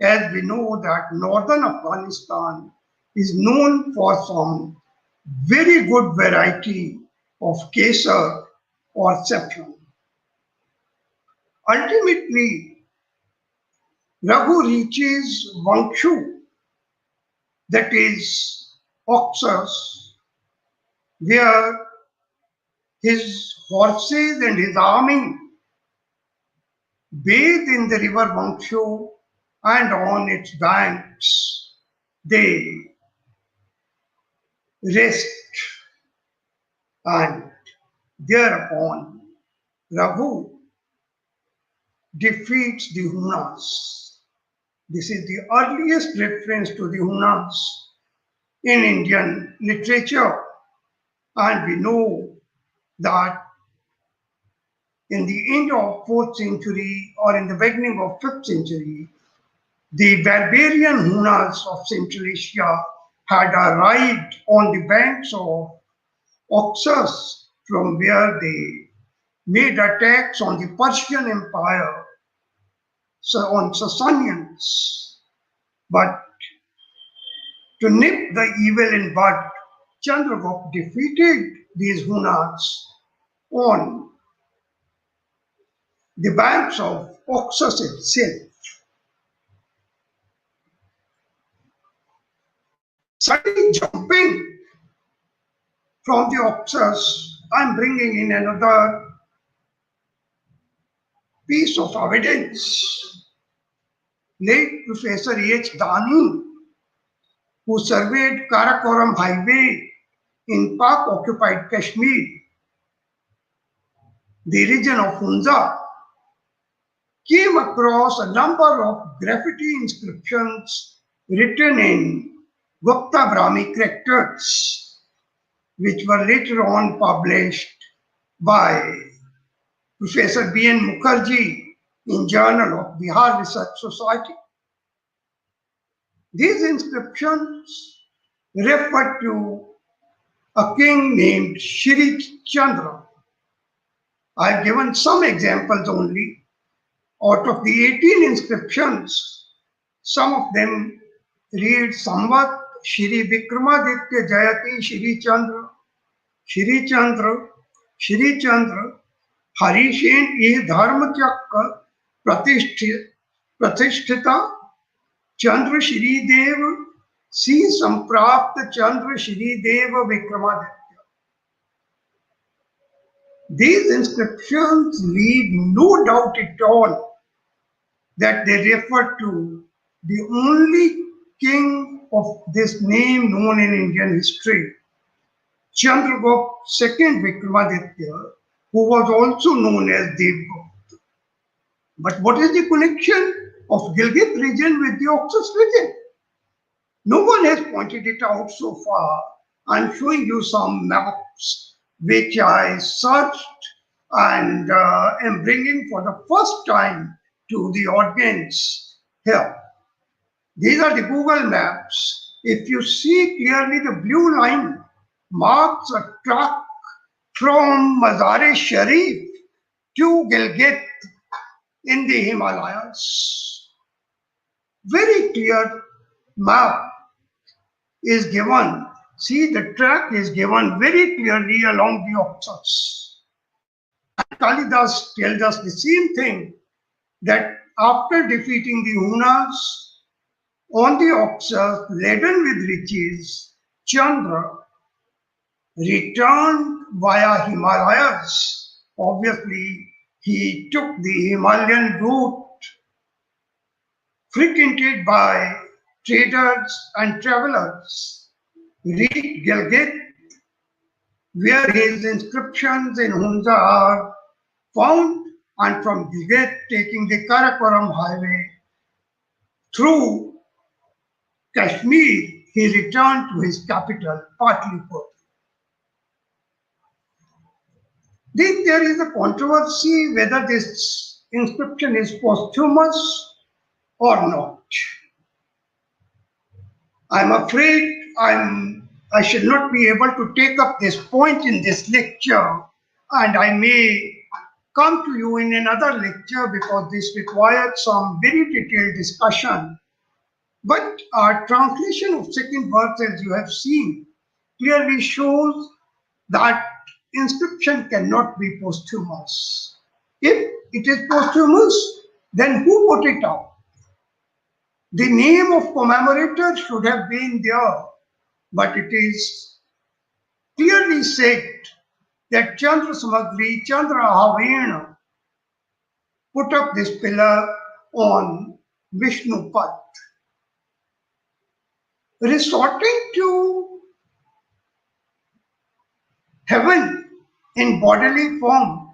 as we know that northern Afghanistan is known for some very good variety of kesar or saffron. Ultimately, Raghu reaches Vangshu, that is Oxus, where his horses and his army bathe in the river Vangshu, and on its banks they rest, and thereupon Raghu defeats the Hunas. This is the earliest reference to the Hunas in Indian literature, and we know that in the end of 4th century or in the beginning of 5th century, the barbarian Hunas of Central Asia had arrived on the banks of Oxus, from where they made attacks on the Persian Empire, so on Sasanians. But to nip the evil in bud, Chandragupta defeated these Hunas on the banks of Oxus itself. Suddenly jumping from the Oxus, I'm bringing in another piece of evidence. Late Professor H. Dani, who surveyed Karakoram Highway in Pak-occupied Kashmir, the region of Hunza, came across a number of graffiti inscriptions written in Gupta Brahmi characters, which were later on published by Professor B.N. Mukherjee in Journal of Bihar Research Society. These inscriptions refer to a king named Shri Chandra. I've given some examples only. Out of the 18 inscriptions, some of them read Samvat Shri Vikramaditya Jayati Shri Chandra, Shri Chandra, Shri Chandra, Harishen E Dharma Chakra Pratishtita Chandra Shri Deva Si Samprapta Chandra Shri Deva Vikramaditya. These inscriptions leave no doubt at all that they refer to the only king of this name known in Indian history, Chandragupta II Vikramaditya, who was also known as Devgupta. But what is the connection of Gilgit region with the Oxus region? No one has pointed it out so far. I'm showing you some maps which I searched and am bringing for the first time to the audience here. These are the Google Maps. If you see clearly, the blue line marks a track from Mazar-e-Sharif to Gilgit in the Himalayas. Very clear map is given. See, the track is given very clearly along the Oxus. And Kalidas tells us the same thing, that after defeating the Hunas on the Oxus laden with riches, Chandra returned via Himalayas. Obviously, he took the Himalayan route frequented by traders and travelers, reached Gilgit, where his inscriptions in Hunza are found, and from Gilgit taking the Karakoram highway through Kashmir, he returned to his capital, Patliputra. Then there is a controversy whether this inscription is posthumous or not. I'm afraid I shall not be able to take up this point in this lecture, and I may come to you in another lecture because this required some very detailed discussion. But our translation of second verse, as you have seen, clearly shows that inscription cannot be posthumous. If it is posthumous, then who put it up? The name of commemorator should have been there, but it is clearly said that Chandra Samagri, Chandra Havena, put up this pillar on Vishnu Pad. Resorting to heaven in bodily form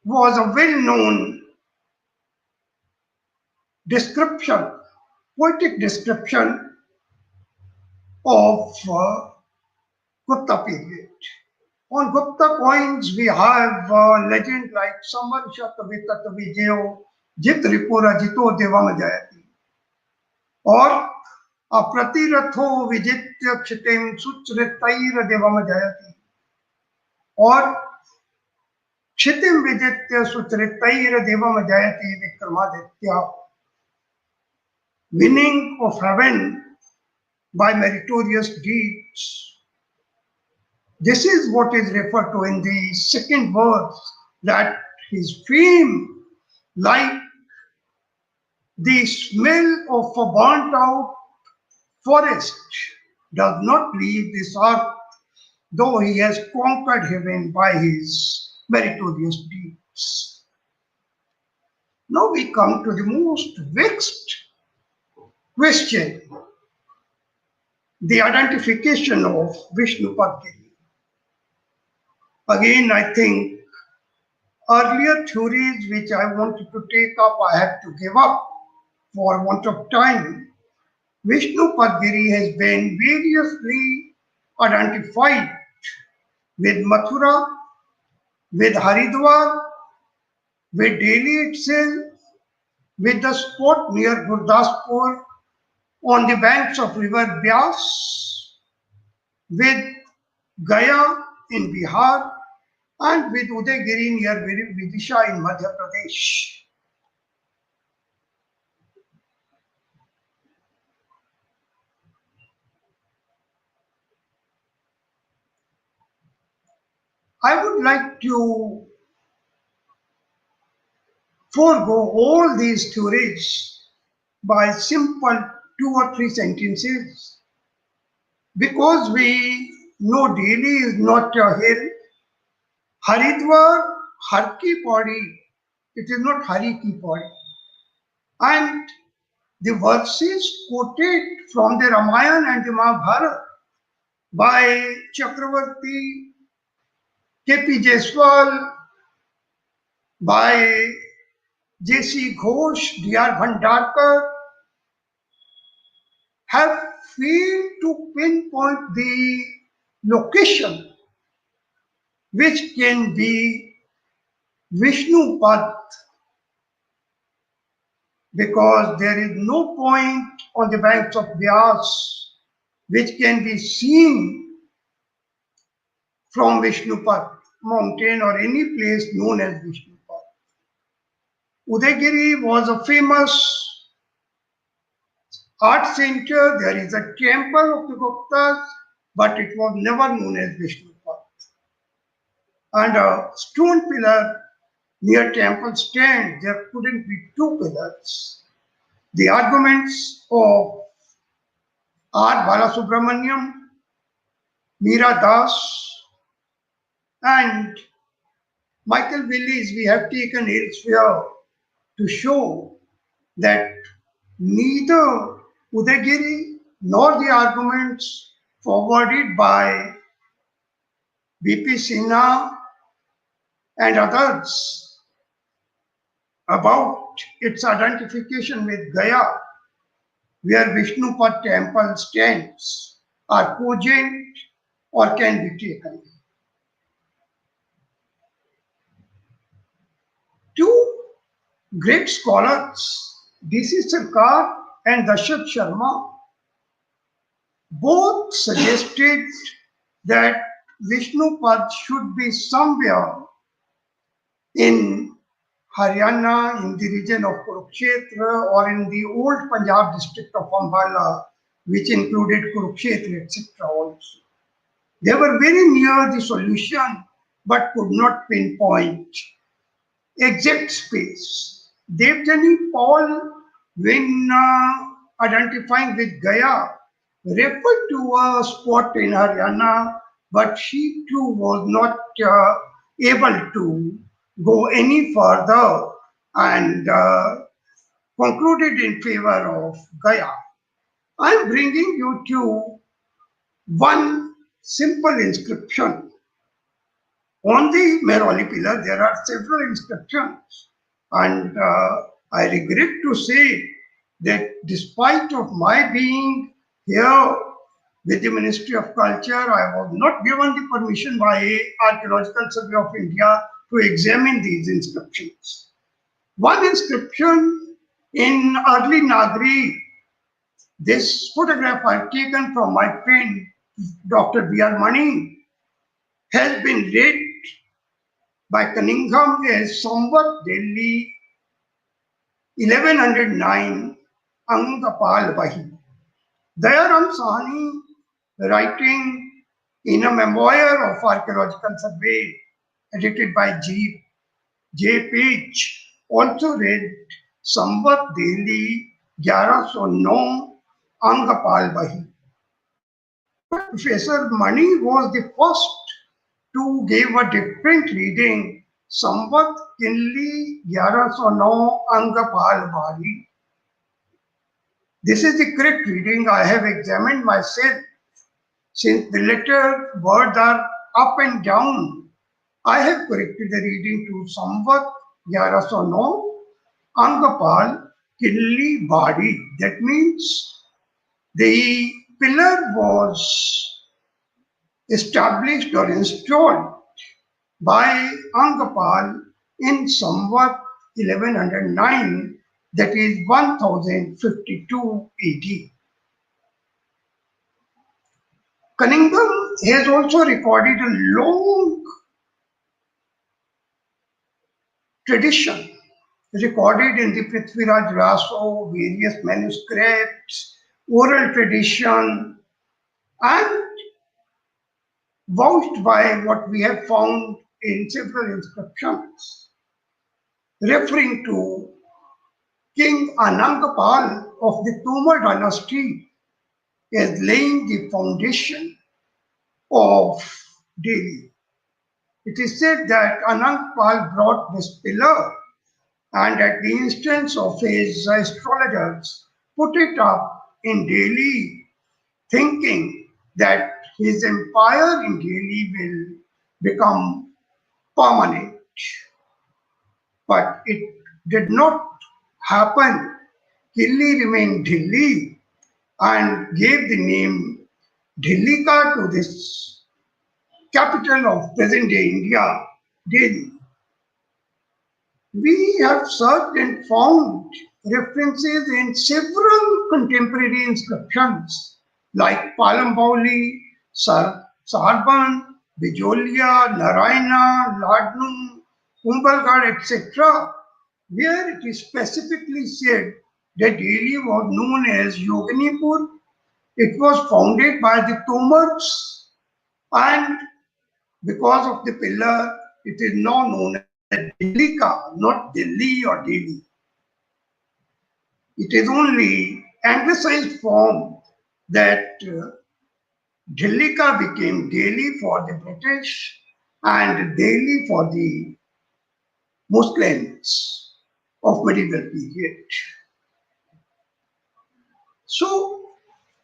was a well-known description, poetic description of Gupta period. On Gupta coins, we have legend like Samarshat Vitat Vijeo Jit Ripura Jito Devam Jayati, or Apratiratho Vijitya Kshitim Suchritair Devam Jayati, or Kshitim Vijitya Suchritair Devam Jayati Vikramaditya, winning of heaven by meritorious deeds. This is what is referred to in the second verse, that his fame, like the smell of a burnt out forest, does not leave this earth, though he has conquered heaven by his meritorious deeds. Now we come to the most vexed question, the identification of Vishnu Padgiri. Again, I think earlier theories which I wanted to take up, I had to give up for want of time. Vishnu Padgiri has been variously identified with Mathura, with Haridwar, with Delhi itself, with the spot near Gurdaspur on the banks of river Byas, with Gaya in Bihar, and with Udaygiri near Vidisha in Madhya Pradesh. I would like to forego all these theories by simple 2 or 3 sentences, because we know Delhi is not a hill. Haridwar, Har ki Pauri, it is not Hari ki Pauri. And the verses quoted from the Ramayana and the Mahabharata by Chakravarti, K.P. Jaiswal, by J.C. Ghosh, D.R. Bhandarkar, have failed to pinpoint the location which can be Vishnu Pad, because there is no point on the banks of Vyas which can be seen from Vishnupad mountain or any place known as Vishnupad. Udayagiri was a famous art center. There is a temple of the Guptas, but it was never known as Vishnupad. And a stone pillar near temple stand, there couldn't be two pillars. The arguments of R. Balasubramaniam, Meera Das, and Michael Willis we have taken elsewhere to show that neither Udayagiri nor the arguments forwarded by B.P. Sinha and others about its identification with Gaya, where Vishnupad temple stands, are cogent or can be taken. Two great scholars, D.C. Sarkar and Dashat Sharma, both suggested that Vishnupad should be somewhere in Haryana, in the region of Kurukshetra, or in the old Punjab district of Ambala, which included Kurukshetra, etc. also. They were very near the solution, but could not pinpoint exact space. Devjani Paul, when identifying with Gaya, referred to a spot in Haryana, but she too was not able to go any further and concluded in favor of Gaya. I am bringing you to one simple inscription. On the Mehrauli pillar, there are several inscriptions, and I regret to say that despite of my being here with the Ministry of Culture, I was not given the permission by Archaeological Survey of India to examine these inscriptions. One inscription in early Nagari, this photograph I taken from my friend Dr. B.R. Mani, has been read by Cunningham as Samvat Delhi 1109 Angapal Bahi. Dayaram Sahani, writing in a memoir of Archaeological Survey edited by J. Page, also read Samvat Delhi 1109 Angapal Bahi. But Professor Mani was the first to give a different reading, Samvat Kinli 1109 Angapal Bahi. This is the correct reading I have examined myself. Since the letter words are up and down, I have corrected the reading to Samvat 1109 Angapal Kinli Badi. That means the pillar was established or installed by Angapal in Samvat 1109, that is 1052 AD. Cunningham has also recorded a long tradition recorded in the Prithviraj Raso, various manuscripts, oral tradition, and vouched by what we have found in several inscriptions, referring to King Anangapal of the Tomar dynasty as laying the foundation of Delhi. It is said that Anangapal brought this pillar and at the instance of his astrologers put it up in Delhi, thinking that his empire in Delhi will become permanent. But it did not happen. Delhi remained Delhi and gave the name Dhillika to this capital of present-day India, Delhi. We have searched and found references in several contemporary inscriptions like Palambauli, Sarban, Bijolia, Narayana, Ladnu, Kumbhalgarh, etc., where it is specifically said that Delhi was known as Yoganipur. It was founded by the Tomars, and because of the pillar, it is now known as Dillika, not Delhi or Delhi. It is only anglicized form that Dillika became Delhi for the British and Delhi for the Muslims of medieval period. So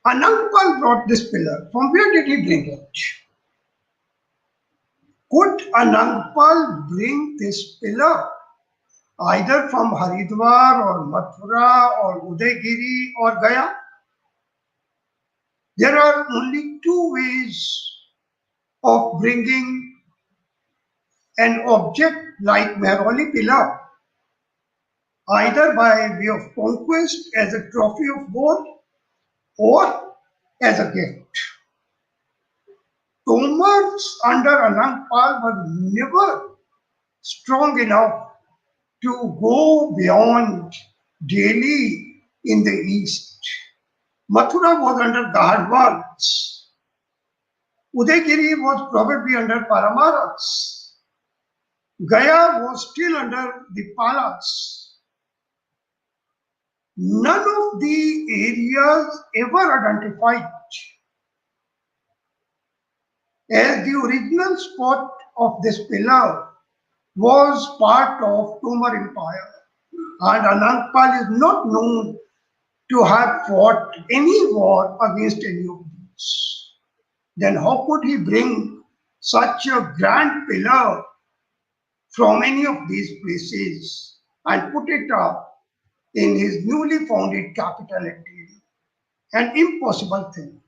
Anangpal brought this pillar. From where did he bring it? Could Anangpal bring this pillar either from Haridwar or Mathura or Udaygiri or Gaya? There are only two ways of bringing an object like Mehrauli pillar, either by way of conquest as a trophy of war or as a gift. Tomars under Anangpal were never strong enough to go beyond Delhi in the east. Mathura was under Agarwals. Udaygiri was probably under Paramaras. Gaya was still under the Palas. None of the areas ever identified as the original spot of this pillar was part of Tomar Empire, and Anangpal is not known to have fought any war against any of these. Then how could he bring such a grand pillar from any of these places and put it up in his newly founded capital at Delhi? An impossible thing.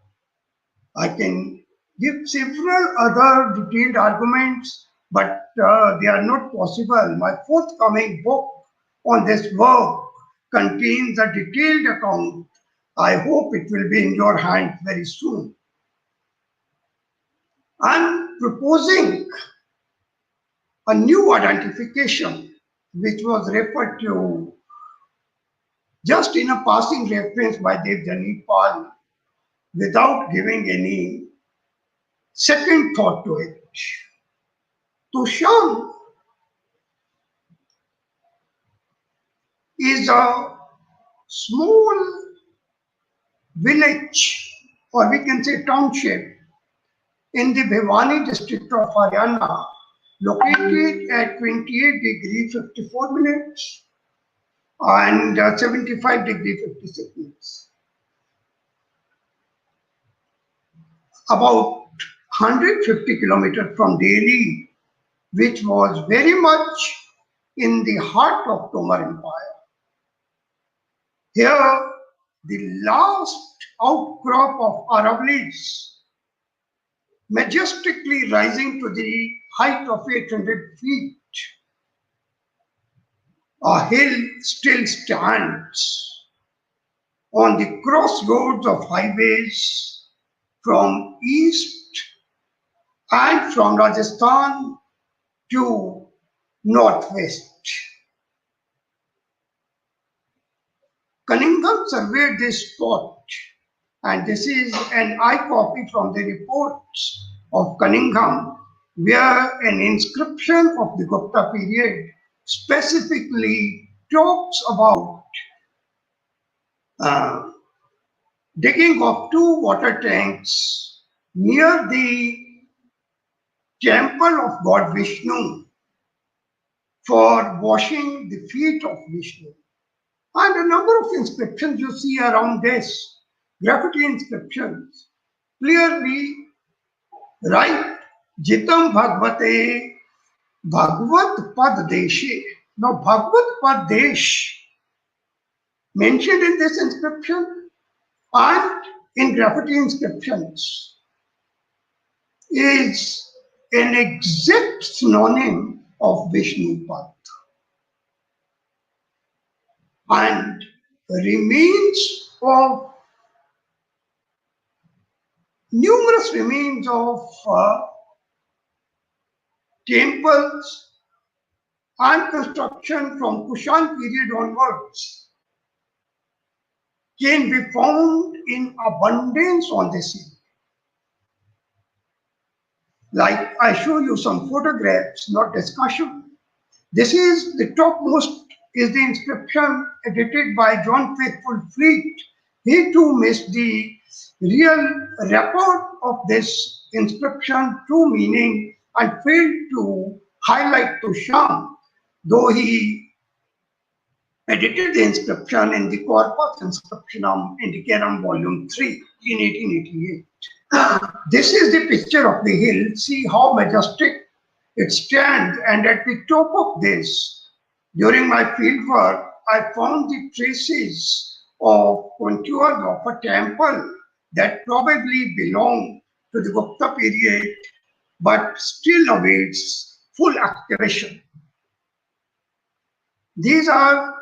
I can give several other detailed arguments, but they are not possible. My forthcoming book on this work contains a detailed account. I hope it will be in your hands very soon. I'm proposing a new identification which was referred to just in a passing reference by Devjani Pal without giving any second thought to it. Tusham is a small village, or we can say township, in the Bhiwani district of Haryana, located at 28 degree 54 minutes and 75 degree 56 minutes. About 150 kilometers from Delhi, which was very much in the heart of Tomar Empire. Here, the last outcrop of Aravallis, majestically rising to the height of 800 feet, a hill still stands on the crossroads of highways from east and from Rajasthan to northwest. Cunningham surveyed this spot, and this is an eye copy from the reports of Cunningham, where an inscription of the Gupta period specifically talks about digging of two water tanks near the temple of God Vishnu for washing the feet of Vishnu. And a number of inscriptions you see around this, graffiti inscriptions, clearly write Jitam Bhagavate Bhagavat Pad Deshe. Now, Bhagavat Pad Desh mentioned in this inscription and in graffiti inscriptions is an exact synonym of Vishnupat, and remains of numerous remains of temples and construction from Kushan period onwards can be found in abundance on the sea. Like I show you some photographs, not discussion. This is the topmost is the inscription edited by John Faithful Fleet. He too missed the real record of this inscription, true meaning, and failed to highlight to Sham, though he edited the inscription in the Corpus Inscriptionum Indicarum Volume 3 in 1888. This is the picture of the hill. See how majestic it stands, and at the top of this, during my field work, I found the traces of contours of a temple that probably belonged to the Gupta period, but still awaits full excavation. These are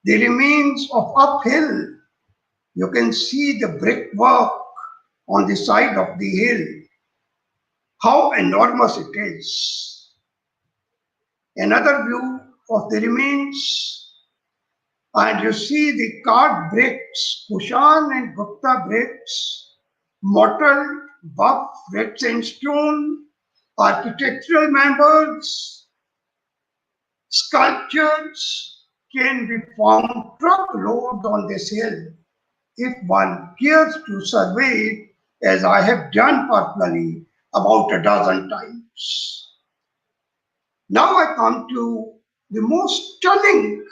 the remains of uphill. You can see the brickwork on the side of the hill, how enormous it is. Another view of the remains, and you see the carved bricks, Kushan and Gupta bricks, mottled, buff, red sandstone, architectural members, sculptures can be found truckloads on this hill if one cares to survey it, as I have done personally about a dozen times. Now I come to the most stunning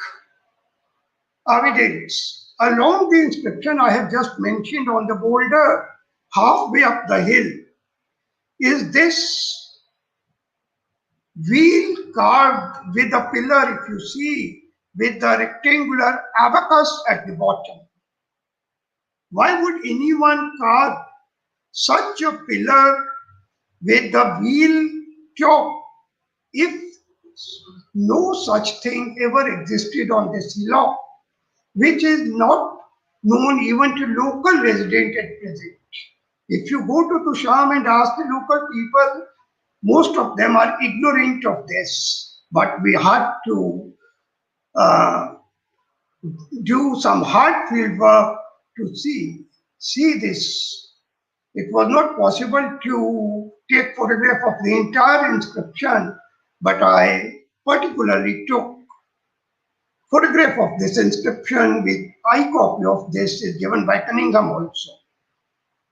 evidence. Along the inscription I have just mentioned on the boulder, halfway up the hill, is this wheel carved with a pillar, if you see, with the rectangular abacus at the bottom. Why would anyone carve such a pillar with the wheel top if no such thing ever existed on this hillock, which is not known even to local residents at present? If you go to Tusham and ask the local people, most of them are ignorant of this. But we had to do some hard field work to see this. It was not possible to take photograph of the entire inscription, but I particularly took photograph of this inscription with eye copy of this is given by Cunningham also.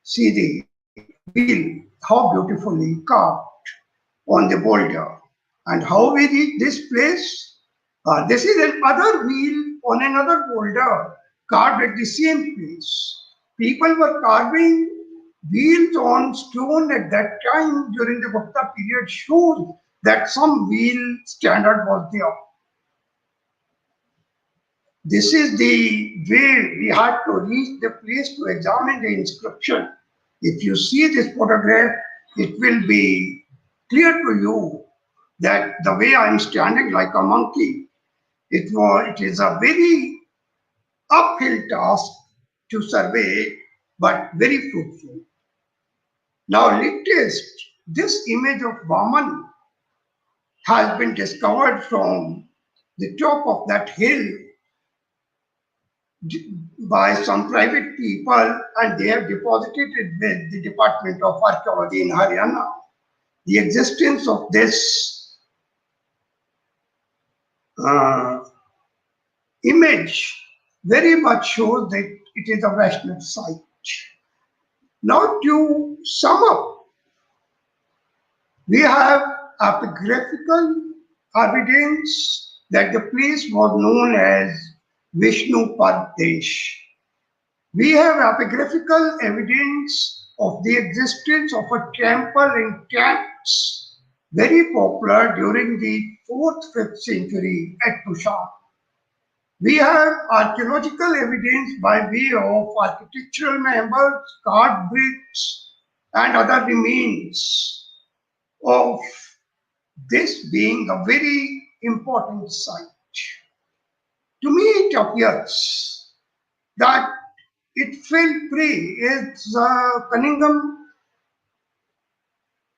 See the wheel, how beautifully carved on the boulder. And how we reach this place? This is another wheel on another boulder carved at the same place. People were carving wheels on stone at that time during the Gupta period, shows that some wheel standard was there. This is the way we had to reach the place to examine the inscription. If you see this photograph, it will be clear to you that the way I am standing like a monkey, it is a very uphill task to survey, but very fruitful. Now, latest, this image of Vaman has been discovered from the top of that hill by some private people, and they have deposited it with the Department of Archaeology in Haryana. The existence of this image very much shows that it is a Vaishnav site. Now, to sum up, we have epigraphical evidence that the place was known as Vishnu Pradesh. We have epigraphical evidence of the existence of a temple in camps, very popular during the 4th, 5th century at Tushar. We have archaeological evidence by way of architectural members, carved bricks, and other remains of this being a very important site. To me, it appears that it fell prey, as Cunningham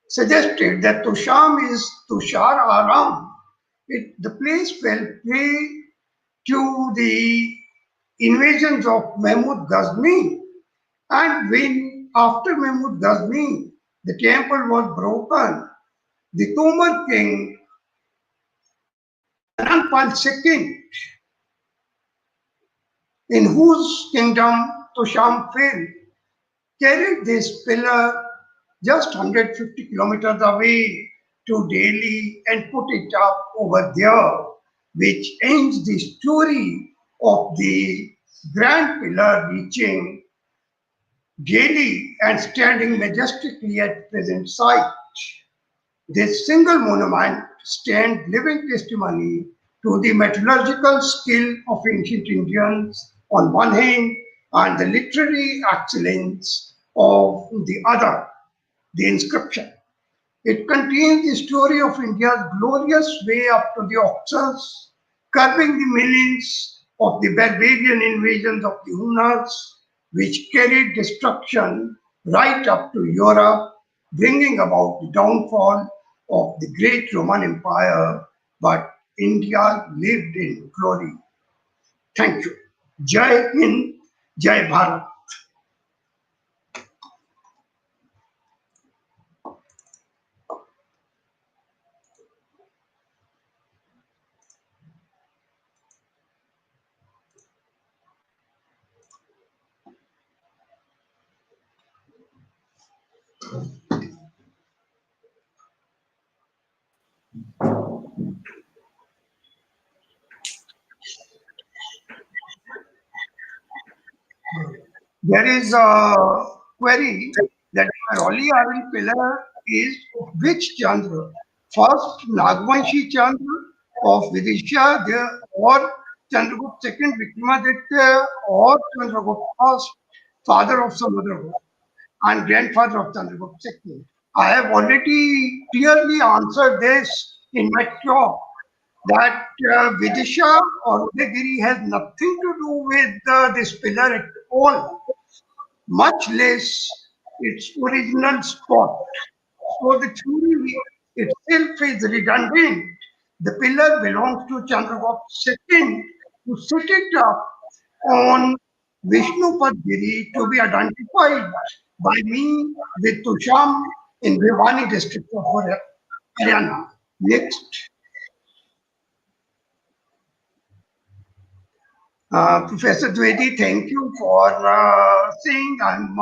suggested, that Tusham is Tushar Aram. The place fell prey to the invasions of Mahmud Ghazni, and when after Mahmud Ghazni the temple was broken, the Tomar king Anandpal II, in whose kingdom Tusham fell, carried this pillar just 150 kilometers away to Delhi and put it up over there, which ends the story of the grand pillar reaching Delhi and standing majestically at present site. This single monument stands living testimony to the metallurgical skill of ancient Indians on one hand and the literary excellence of the other, the inscription. It contains the story of India's glorious way up to the Oxus, curbing the millions of the barbarian invasions of the Hunas, which carried destruction right up to Europe, bringing about the downfall of the great Roman Empire. But India lived in glory. Thank you. Jai Hind, Jai Bharat. There is a query that Mehrauli Iron Pillar is of which Chandra? First Nagvanshi Chandra of Vidisha or Chandragupta II Vikramaditya or Chandragupta first, father of Samudragupta and grandfather of Chandragupta II. I have already clearly answered this in my talk that Vidisha or Udagiri has nothing to do with this pillar at all, much less its original spot. So the theory itself is redundant. The pillar belongs to Chandragupta II, who set it up on Vishnupad-giri to be identified by me with Tusham in Bhiwani district of Haryana. Next. Professor Dwivedi, thank you for saying I'm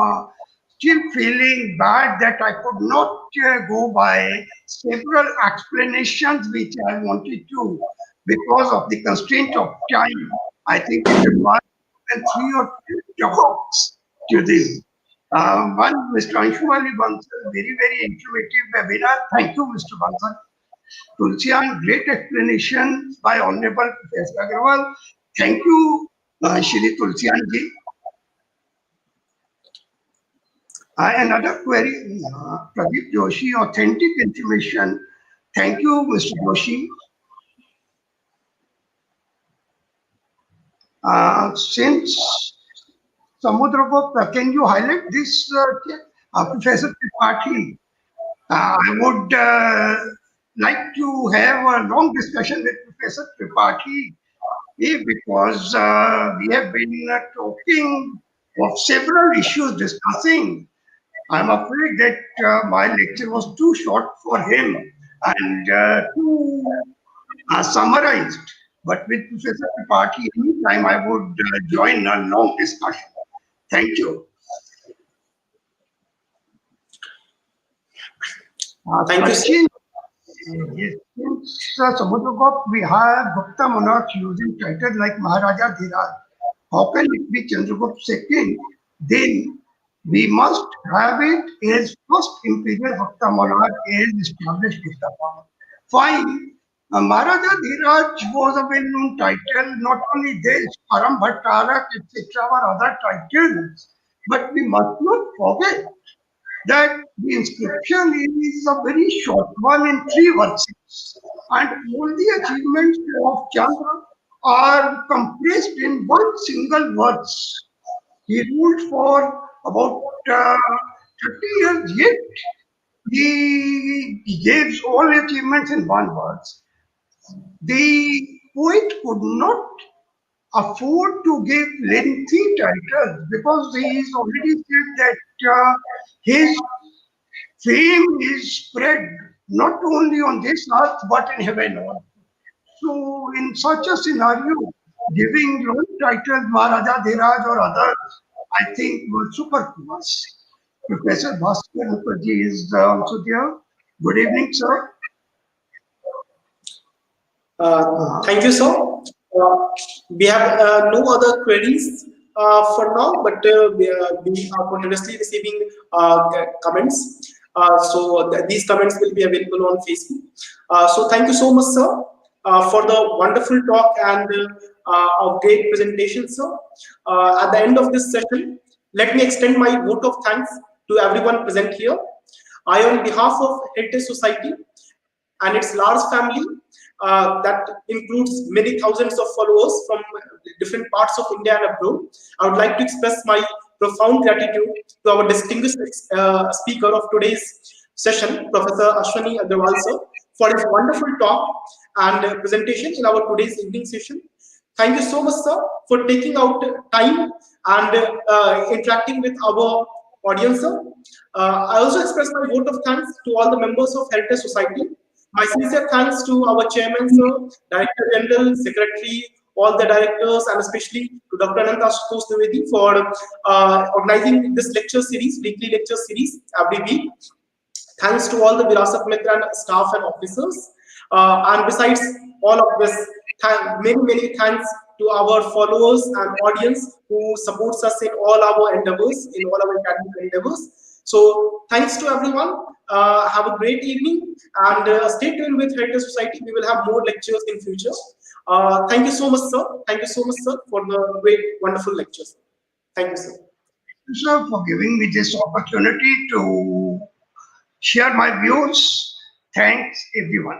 still feeling bad that I could not go by several explanations which I wanted to because of the constraint of time. I think it requires more than 3 or 4 talks today. One, Mr. Anshumali Bansal, very informative webinar. Thank you, Mr. Bansal. Tulsian, great explanation by Honorable Professor Agarwal. Thank you, Shri Tulsian ji. Another query, Pradeep Joshi, authentic information. Thank you, Mr. Joshi. Since Samudragupta, can you highlight this, Professor Tripathi? I would like to have a long discussion with Professor Tripathi because we have been talking of several issues discussing. I'm afraid that my lecture was too short for him and too summarized. But with Professor Tripathi, anytime I would join a long discussion. Thank you.
Thank you, sir.
Yes, since Samudragupta, we have Gupta monarchs using titles like Maharaja Dhiraj. How can it be Chandragupta II? Then we must have it as first imperial Gupta monarch as established Gupta power. Fine. Maharaja Dhiraj was a well-known title. Not only this, Param Bhattarak, etc. were other titles. But we must not forget that the inscription is a very short one in three verses, and all the achievements of Chandra are compressed in one single verse. He ruled for about 30 years, yet he gave all achievements in one verse. The poet could not afford to give lengthy titles because he is already said that his fame is spread not only on this earth but in heaven also. So, in such a scenario, giving long titles Maharaja Dhiraj or others, I think were superfluous. Professor Bhaskar Mukherjee is also there. Good evening, sir.
Thank you, sir. Uh, we have no other queries for now, but we are continuously receiving comments. These comments will be available on Facebook. So thank you so much, sir, for the wonderful talk and a great presentation, sir. At the end of this session, let me extend my vote of thanks to everyone present here. I, on behalf of Heritage Society and its large family that includes many thousands of followers from different parts of India and abroad. I would like to express my profound gratitude to our distinguished speaker of today's session, Professor Ashvini Agarwal sir, for his wonderful talk and presentation in our today's evening session. Thank you so much, sir, for taking out time and interacting with our audience, sir. I also express my vote of thanks to all the members of Heritage Society. My sincere thanks to our chairman, sir, director general, secretary, all the directors, and especially to Dr. Anant Ashutosh Dwivedi for organizing this lecture series, weekly lecture series every week. Thanks to all the Virasat Mitra staff and officers. And besides all of this, many thanks to our followers and audience who supports us in all our endeavors, in all our academic endeavors. So thanks to everyone. Have a great evening and stay tuned with Heritage Society. We will have more lectures in future. Thank you so much, sir. Thank you so much, sir, for the great, wonderful lectures. Thank you, sir.
Sir, for giving me this opportunity to share my views. Thanks, everyone.